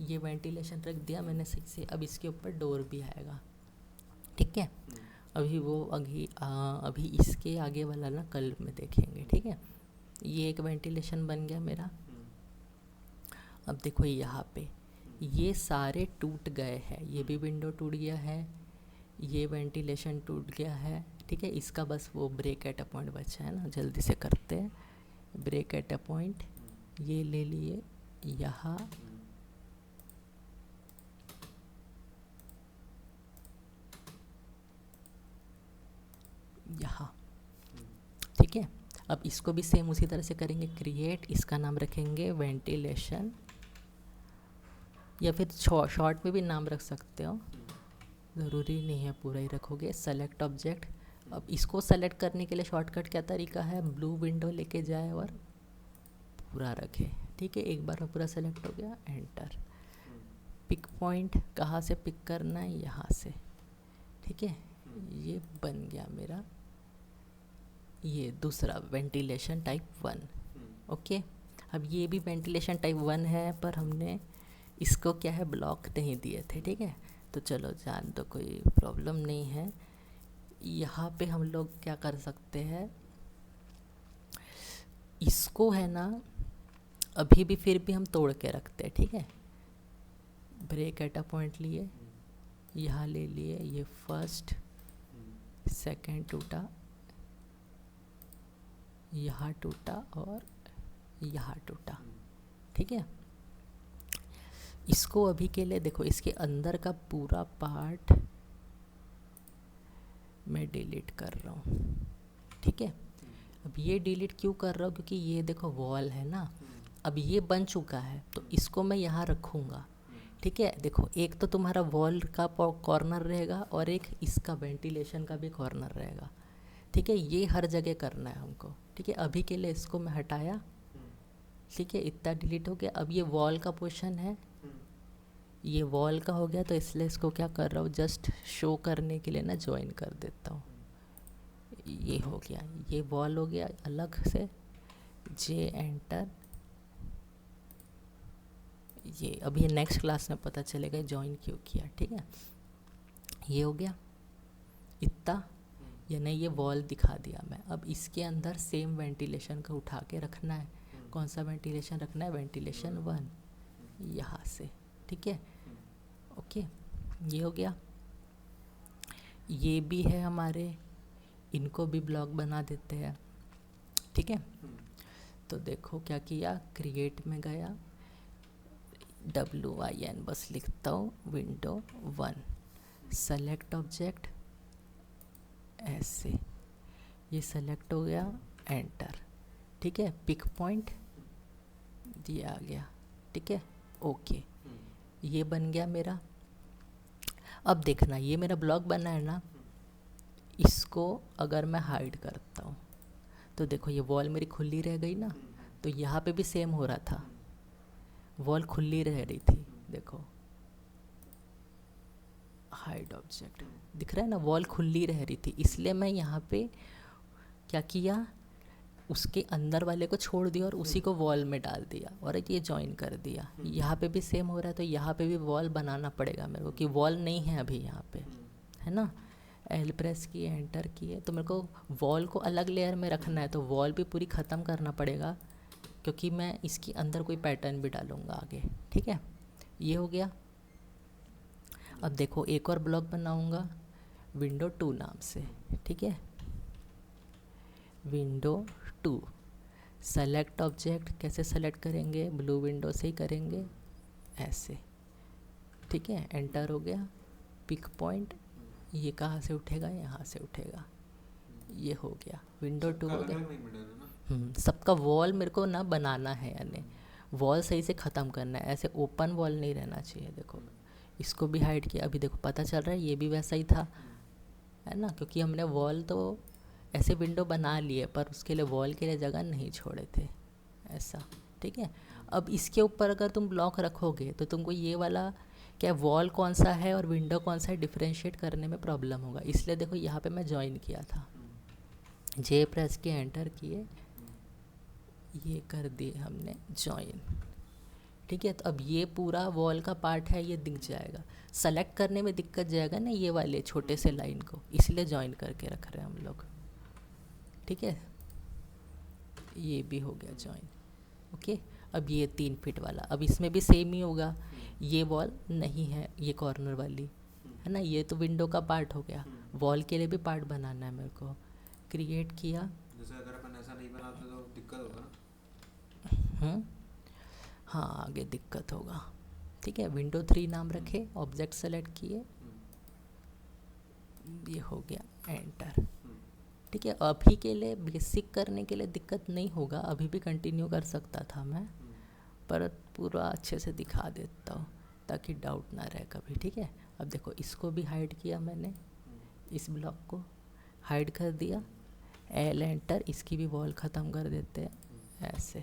ये वेंटिलेशन रख दिया मैंने सही से। अब इसके ऊपर डोर भी आएगा, ठीक है। अभी इसके आगे वाला ना कल में देखेंगे, ठीक है। ये एक वेंटिलेशन बन गया मेरा। अब देखो यहाँ पे ये सारे टूट गए हैं, ये भी विंडो टूट गया है, ये वेंटिलेशन टूट गया है, ठीक है। इसका बस वो ब्रेक एट अ पॉइंट बचा है ना, जल्दी से करते हैं। ब्रेक एट अ पॉइंट ये ले लिए, यहाँ यहाँ, ठीक है। अब इसको भी सेम उसी तरह से करेंगे, क्रिएट, इसका नाम रखेंगे वेंटिलेशन, या फिर शॉर्ट में भी नाम रख सकते हो, ज़रूरी नहीं है पूरा ही रखोगे। सेलेक्ट ऑब्जेक्ट, अब इसको सेलेक्ट करने के लिए शॉर्टकट क्या तरीका है, ब्लू विंडो लेके जाए और पूरा रखे, ठीक है। एक बार में पूरा सेलेक्ट हो गया, एंटर। पिक पॉइंट कहाँ से पिक करना है, यहाँ से, ठीक है। ये बन गया मेरा ये दूसरा वेंटिलेशन टाइप 1, ओके। अब ये भी वेंटिलेशन टाइप 1 है, पर हमने इसको क्या है, ब्लॉक नहीं दिए थे, ठीक है। तो चलो जान दो, कोई प्रॉब्लम नहीं है। यहाँ पे हम लोग क्या कर सकते हैं, इसको है ना अभी भी फिर भी हम तोड़ के रखते हैं, ठीक है। ब्रेक एट अ पॉइंट लिए, यहाँ ले लिए, ये फर्स्ट सेकंड टूटा, यहाँ टूटा और यहाँ टूटा, ठीक है। इसको अभी के लिए देखो, इसके अंदर का पूरा पार्ट मैं डिलीट कर रहा हूँ, ठीक है। अब ये डिलीट क्यों कर रहा हूँ, क्योंकि ये देखो वॉल है ना, अब ये बन चुका है तो इसको मैं यहाँ रखूँगा, ठीक है। देखो एक तो तुम्हारा वॉल का कॉर्नर रहेगा और एक इसका वेंटिलेशन का भी कॉर्नर रहेगा, ठीक है। ये हर जगह करना है हमको, ठीक है। अभी के लिए इसको मैं हटाया, ठीक है, इतना डिलीट हो गया। अब ये वॉल का पोर्शन है, ये वॉल का हो गया, तो इसलिए इसको क्या कर रहा हूँ, जस्ट शो करने के लिए ना ज्वाइन कर देता हूँ। ये हो गया, ये वॉल हो गया अलग से, जे एंटर। ये अब ये नेक्स्ट क्लास में पता चलेगा ज्वाइन क्यों किया, ठीक है। ये हो गया इतना, यानी ये वॉल दिखा दिया मैं। अब इसके अंदर सेम वेंटिलेशन का उठा के रखना है। कौन सा वेंटिलेशन रखना है, वेंटिलेशन 1, यहाँ से, ठीक है, ओके। ये हो गया, ये भी है हमारे, इनको भी ब्लॉक बना देते हैं, ठीक है। तो देखो क्या किया, क्रिएट में गया, WIN बस लिखता हूँ, विंडो 1, सेलेक्ट ऑब्जेक्ट, ऐसे ये सेलेक्ट हो गया, एंटर, ठीक है। पिक पॉइंट ये आ गया, ठीक है, ओके, ये बन गया मेरा। अब देखना ये मेरा ब्लॉक बना है ना, इसको अगर मैं हाइड करता हूँ तो देखो ये वॉल मेरी खुली रह गई ना, तो यहाँ पे भी सेम हो रहा था, वॉल खुली रह रही थी, देखो हाइड ऑब्जेक्ट दिख रहा है ना, वॉल खुली रह रही थी, इसलिए मैं यहाँ पे क्या किया, उसके अंदर वाले को छोड़ दिया और उसी को वॉल में डाल दिया और ये जॉइन कर दिया। यहाँ पे भी सेम हो रहा है, तो यहाँ पे भी वॉल बनाना पड़ेगा मेरे को, कि वॉल नहीं है अभी यहाँ पे, है ना। एल प्रेस किए, एंटर किए, तो मेरे को वॉल को अलग लेयर में रखना है, तो वॉल भी पूरी ख़त्म करना पड़ेगा, क्योंकि मैं इसके अंदर कोई पैटर्न भी डालूँगा आगे, ठीक है। ये हो गया। अब देखो एक और ब्लॉक बनाऊँगा विंडो 2 नाम से, ठीक है, विंडो 2। सेलेक्ट ऑब्जेक्ट कैसे सेलेक्ट करेंगे, ब्लू विंडो से ही करेंगे, ऐसे, ठीक है, एंटर हो गया। पिक पॉइंट, ये कहाँ से उठेगा, यहाँ से उठेगा, ये हो गया, विंडो 2 हो गया। सबका वॉल मेरे को ना बनाना है, यानी वॉल सही से ख़त्म करना है, ऐसे ओपन वॉल नहीं रहना चाहिए। देखो इसको भी हाइड किया, अभी देखो पता चल रहा है ये भी वैसा ही था, है ना, क्योंकि हमने वॉल तो ऐसे विंडो बना लिए पर उसके लिए वॉल के लिए जगह नहीं छोड़े थे, ऐसा, ठीक है। अब इसके ऊपर अगर तुम ब्लॉक रखोगे तो तुमको ये वाला क्या वॉल कौन सा है और विंडो कौन सा है डिफ्रेंशिएट करने में प्रॉब्लम होगा, इसलिए देखो यहाँ पे मैं ज्वाइन किया था, जे प्रेस किए, एंटर किए, ये कर दिए हमने ज्वाइन, ठीक है। तो अब ये पूरा वॉल का पार्ट है, ये दिख जाएगा, सेलेक्ट करने में दिक्कत जाएगा ना ये वाले छोटे से लाइन को, इसलिए ज्वाइन करके रख रहे हैं हम लोग, ठीक है। ये भी हो गया ज्वाइन, ओके। अब ये 3 फीट वाला, अब इसमें भी सेम ही होगा, ये वॉल नहीं है, ये कॉर्नर वाली है ना, ये तो विंडो का पार्ट हो गया, वॉल के लिए भी पार्ट बनाना है मेरे को, क्रिएट किया। जैसे अगर अपन ऐसा नहीं बनाते तो दिक्कत होगा ना। हाँ आगे दिक्कत होगा, ठीक है। विंडो 3 नाम रखे, ऑब्जेक्ट सेलेक्ट किए, ये हो गया, एंटर, ठीक है। अभी के लिए बेसिक करने के लिए दिक्कत नहीं होगा, अभी भी कंटिन्यू कर सकता था मैं, पर पूरा अच्छे से दिखा देता हूँ ताकि डाउट ना रहे कभी, ठीक है। अब देखो इसको भी हाइड किया मैंने, इस ब्लॉक को हाइड कर दिया, एल एंटर, इसकी भी वॉल ख़त्म कर देते हैं ऐसे,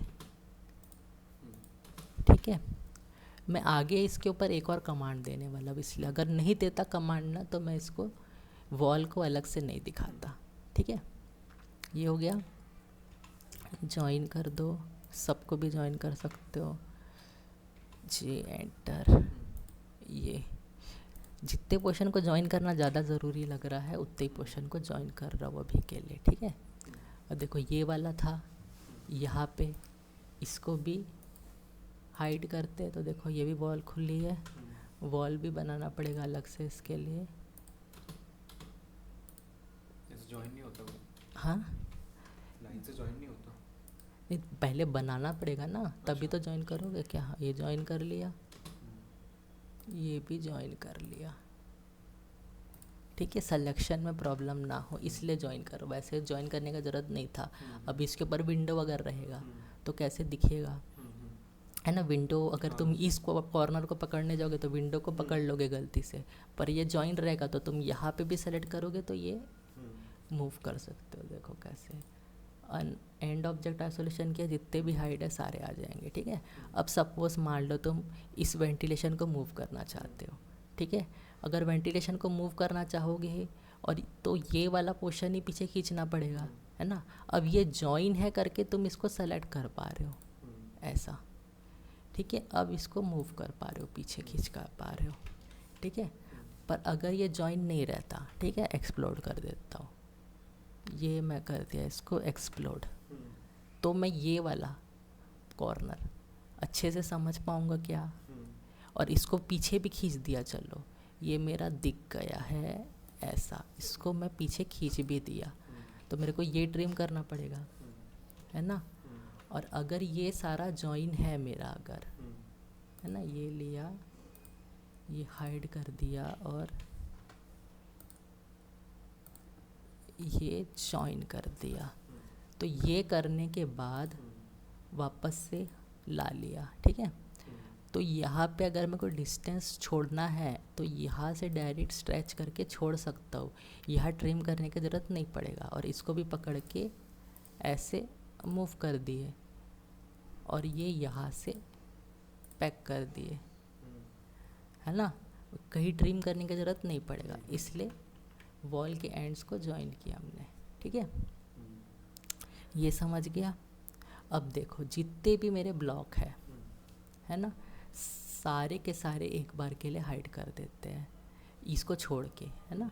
ठीक है। मैं आगे इसके ऊपर एक और कमांड देने वाला हूँ, इसलिए अगर नहीं देता कमांड ना तो मैं इसको वॉल को अलग से नहीं दिखाता, ठीक है। ये हो गया, ज्वाइन कर दो, सबको भी ज्वाइन कर सकते हो, जे एंटर, ये जितने पोर्शन को ज्वाइन करना ज़्यादा ज़रूरी लग रहा है उतने ही पोर्शन को ज्वाइन कर रहा हूँ अभी के लिए, ठीक है। और देखो ये वाला था यहाँ पे, इसको भी हाइड करते तो देखो ये भी वॉल खुली है, वॉल भी बनाना पड़ेगा अलग से इसके लिए, ज्वाइन नहीं होता वो, हाँ लाइन से ज्वाइन नहीं होता, नहीं पहले बनाना पड़ेगा ना, तभी तो ज्वाइन करोगे क्या। हाँ ये ज्वाइन कर लिया, ये भी ज्वाइन कर लिया, ठीक है। सिलेक्शन में प्रॉब्लम ना हो इसलिए ज्वाइन करो, वैसे ज्वाइन करने का ज़रूरत नहीं था। अब इसके ऊपर विंडो अगर रहेगा तो कैसे दिखेगा, है ना। विंडो अगर तुम इस कॉर्नर को पकड़ने जाओगे तो विंडो को पकड़ लोगे गलती से, पर ये ज्वाइन रहेगा तो तुम यहाँ पे भी सेलेक्ट करोगे तो ये मूव कर सकते हो, देखो कैसे। एंड ऑब्जेक्ट आइसोलेशन किया, जितने भी हाइड है सारे आ जाएंगे, ठीक है। अब सपोज मान लो तुम इस वेंटिलेशन को मूव करना चाहते हो, ठीक है। अगर वेंटिलेशन को मूव करना चाहोगे और तो ये वाला पोर्शन ही पीछे खींचना पड़ेगा, है ना। अब ये जॉइन है करके तुम इसको सेलेक्ट कर पा रहे हो ऐसा, ठीक है। अब इसको मूव कर पा रहे हो, पीछे खींच कर पा रहे हो, ठीक है। पर अगर ये जॉइन नहीं रहता, ठीक है, एक्सप्लोड कर देता हूँ, ये मैं कर दिया इसको एक्सप्लोड, तो मैं ये वाला कॉर्नर अच्छे से समझ पाऊँगा क्या, और इसको पीछे भी खींच दिया, चलो ये मेरा दिख गया है ऐसा, इसको मैं पीछे खींच भी दिया, तो मेरे को ये ट्रिम करना पड़ेगा, है ना। और अगर ये सारा जॉइन है मेरा, अगर है ना, ये लिया, ये हाइड कर दिया और ये जॉइन कर दिया, तो ये करने के बाद वापस से ला लिया, ठीक है। तो यहाँ पे अगर मेरे को डिस्टेंस छोड़ना है तो यहाँ से डायरेक्ट स्ट्रेच करके छोड़ सकता हूँ, यहाँ ट्रिम करने की ज़रूरत नहीं पड़ेगा। और इसको भी पकड़ के ऐसे मूव कर दिए और ये यहाँ से पैक कर दिए, है ना। कहीं ट्रिम करने की ज़रूरत नहीं पड़ेगा, इसलिए वॉल के एंड्स को जॉइन किया हमने, ठीक है। ये समझ गया। अब देखो जितने भी मेरे ब्लॉक है ना, सारे के सारे एक बार के लिए हाइड कर देते हैं इसको छोड़ के, है ना।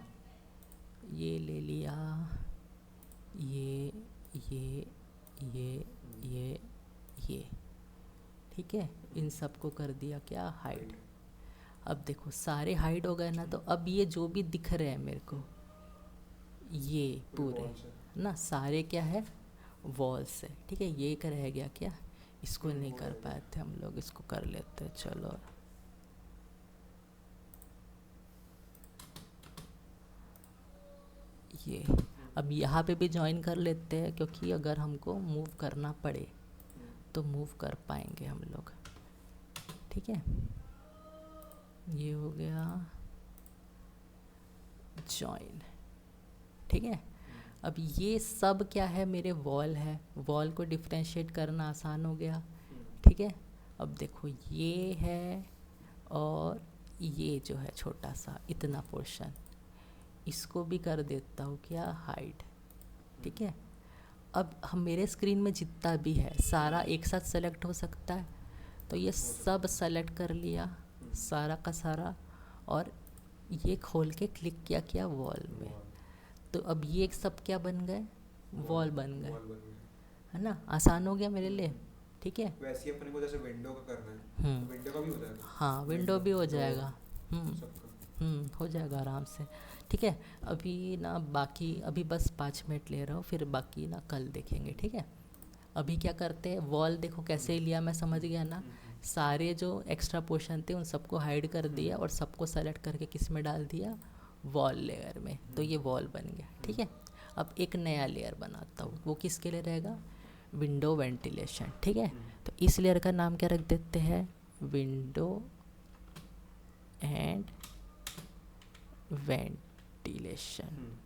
ये ले लिया, ये ये ये ये ठीक है, इन सबको कर दिया क्या, हाइड। अब देखो सारे हाइड हो गए ना, तो अब ये जो भी दिख रहे हैं मेरे को ये पूरे ना सारे क्या है, वॉल से, ठीक है। ये एक रह गया क्या, इसको नहीं कर पाए थे हम लोग, इसको कर लेते हैं, चलो। ये अब यहाँ पे भी ज्वाइन कर लेते हैं, क्योंकि अगर हमको मूव करना पड़े तो मूव कर पाएंगे हम लोग, ठीक है। ये हो गया जॉइन, ठीक है। अब ये सब क्या है, मेरे वॉल है, वॉल को डिफ्रेंशिएट करना आसान हो गया, ठीक है। अब देखो ये है और ये जो है छोटा सा इतना पोर्शन, इसको भी कर देता हूँ क्या, हाइड, ठीक है। अब हम मेरे स्क्रीन में जितना भी है सारा एक साथ सेलेक्ट हो सकता है, तो ये सब सेलेक्ट कर लिया सारा का सारा, और ये खोल के क्लिक किया वॉल में, तो अब ये सब क्या बन गए, वॉल बन गए, है ना। आसान हो गया मेरे लिए, ठीक है। वैसे ही अपने को जैसे विंडो का करना है, तो विंडो का भी हो जाएगा। हाँ विंडो भी हो जाएगा, हो जाएगा आराम से, ठीक है। अभी ना बाकी अभी बस 5 मिनट ले रहा हूँ, फिर बाकी ना कल देखेंगे, ठीक है। अभी क्या करते हैं, वॉल देखो कैसे लिया, मैं समझ गया ना। सारे जो एक्स्ट्रा पोर्शन थे उन सबको हाइड कर दिया और सबको सेलेक्ट करके किस में डाल दिया, वॉल लेयर में, तो ये वॉल बन गया, ठीक है। अब एक नया लेयर बनाता हूँ, वो किसके लिए रहेगा, विंडो वेंटिलेशन, ठीक है। तो इस लेयर का नाम क्या रख देते हैं, विंडो एंड वेंटिलेशन,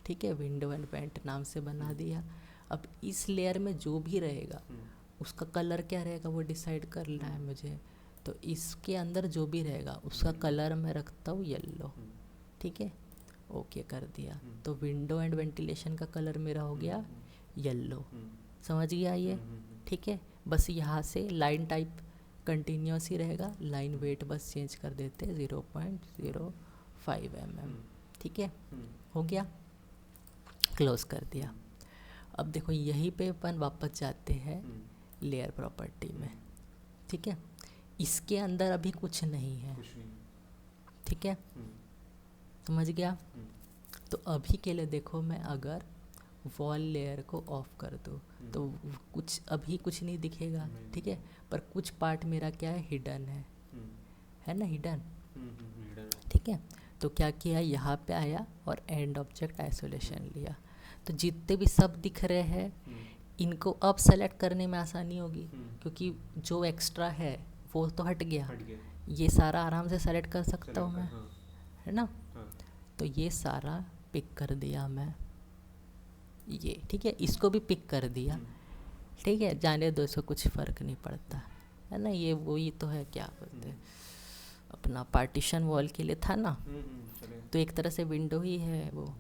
ठीक है। विंडो एंड वेंट नाम से बना दिया। अब इस लेयर में जो भी रहेगा उसका कलर क्या रहेगा वो डिसाइड करना है मुझे, तो इसके अंदर जो भी रहेगा उसका कलर मैं रखता हूँ येलो, ठीक है। ओके कर दिया, तो विंडो एंड वेंटिलेशन का कलर मेरा हो गया येलो, समझ गया ये, ठीक है। बस यहाँ से लाइन टाइप कंटिन्यूस ही रहेगा, लाइन वेट बस चेंज कर देते 0.05 mm, ठीक है। हो गया, क्लोज कर दिया। अब देखो यहीं पे अपन वापस जाते हैं लेयर प्रॉपर्टी में, ठीक है। इसके अंदर अभी कुछ नहीं है, ठीक है, समझ गया। तो अभी के लिए देखो मैं अगर वॉल लेयर को ऑफ कर दूँ तो कुछ अभी कुछ नहीं दिखेगा, ठीक है। पर कुछ पार्ट मेरा क्या है, हिडन है ना, हिडन, ठीक है। तो क्या किया, यहाँ पे आया और एंड ऑब्जेक्ट आइसोलेशन लिया, तो जितने भी सब दिख रहे हैं इनको अब सेलेक्ट करने में आसानी होगी, क्योंकि जो एक्स्ट्रा है वो तो हट गया, ये सारा आराम से सेलेक्ट कर सकता हूँ मैं, है ना। तो ये सारा पिक कर दिया मैं, ये ठीक है, इसको भी पिक कर दिया, ठीक है। जाने दो, इसको कुछ फ़र्क नहीं पड़ता, है ना। ये वही तो है, क्या बोलते हैं, अपना पार्टीशन वॉल के लिए था ना, तो एक तरह से विंडो ही है वो,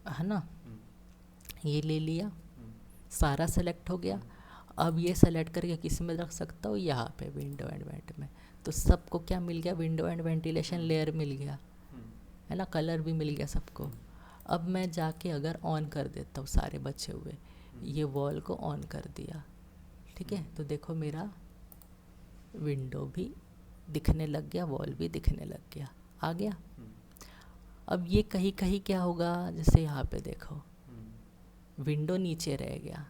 है ना। ये ले लिया, सारा सेलेक्ट हो गया। अब ये सेलेक्ट करके किस में रख सकता हूँ, यहाँ पे विंडो एंड वेंट में, तो सबको क्या मिल गया, विंडो एंड वेंटिलेशन लेयर मिल गया, है ना, कलर भी मिल गया सबको। अब मैं जाके अगर ऑन कर देता हूँ सारे बचे हुए, ये वॉल को ऑन कर दिया, ठीक है, तो देखो मेरा विंडो भी दिखने लग गया, वॉल भी दिखने लग गया, आ गया। अब ये कहीं कहीं क्या होगा, जैसे यहाँ पे देखो विंडो नीचे रह गया,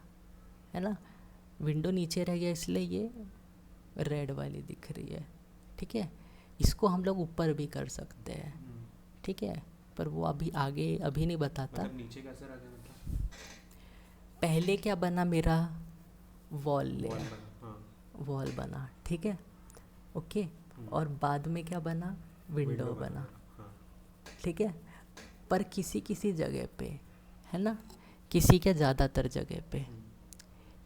है ना, विंडो नीचे रह गया, इसलिए ये रेड वाली दिख रही है, ठीक है। इसको हम लोग ऊपर भी कर सकते हैं, ठीक है, पर वो अभी आगे अभी नहीं बताता। मतलब नीचे कैसे रह गया, मतलब पहले क्या बना मेरा, वॉल लेयर, वॉल बना, ठीक है, ओके। और बाद में क्या बना, विंडो बना, हाँ। ठीक है। पर किसी किसी जगह पे, है ना, किसी के ज़्यादातर जगह पे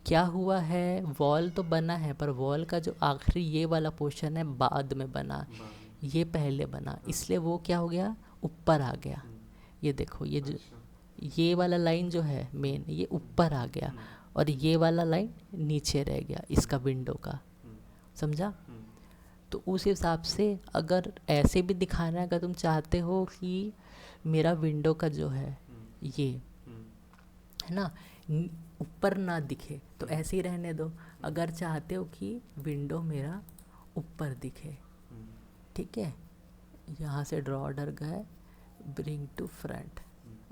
क्या हुआ है, वॉल तो बना है पर वॉल का जो आखिरी ये वाला पोर्शन है बाद में बना, ये पहले बना, इसलिए वो क्या हो गया, ऊपर आ गया। ये देखो, ये जो ये वाला लाइन जो है मेन, ये ऊपर आ गया और ये वाला लाइन नीचे रह गया इसका विंडो का, समझा। तो उस हिसाब से अगर ऐसे भी दिखाना है, अगर तुम चाहते हो कि मेरा विंडो का जो है ये, है ना, ऊपर ना दिखे तो ऐसे ही रहने दो। अगर चाहते हो कि विंडो मेरा ऊपर दिखे, ठीक है, यहाँ से ड्रॉ ऑर्डर गए, ब्रिंग टू फ्रंट,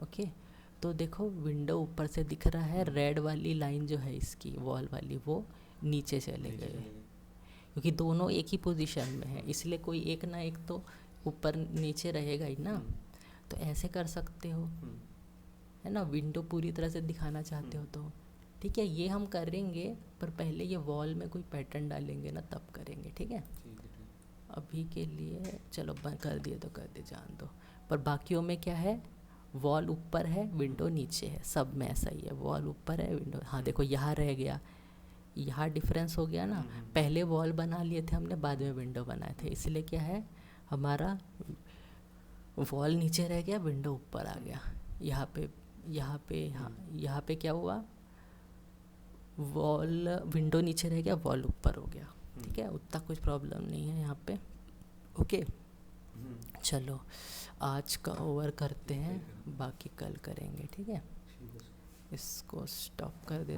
ओके। तो देखो विंडो ऊपर से दिख रहा है, रेड वाली लाइन जो है इसकी वॉल वाली वो नीचे चले गए, क्योंकि दोनों एक ही पोजीशन में है, इसलिए कोई एक ना एक तो ऊपर नीचे रहेगा ही ना। तो ऐसे कर सकते हो, है ना, विंडो पूरी तरह से दिखाना चाहते हो तो, ठीक है, ये हम करेंगे, पर पहले ये वॉल में कोई पैटर्न डालेंगे ना तब करेंगे, ठीक है। अभी के लिए चलो बंद कर दिए तो कर दे, जान दो। पर बाकियों में क्या है, वॉल ऊपर है, विंडो नीचे है, सब में ऐसा ही है, वॉल ऊपर है, विंडो, हाँ देखो यहाँ रह गया, यहाँ डिफरेंस हो गया ना, पहले वॉल बना लिए थे हमने, बाद में विंडो बनाए थे, इसलिए क्या है, हमारा वॉल नीचे रह गया, विंडो ऊपर आ गया। हाँ, यहाँ पे क्या हुआ, वॉल, विंडो नीचे रह गया, वॉल ऊपर हो गया, ठीक है, उतना कुछ प्रॉब्लम नहीं है यहाँ पे, ओके। चलो आज का ओवर करते हैं, बाकी कल करेंगे, ठीक है। इसको स्टॉप कर दे।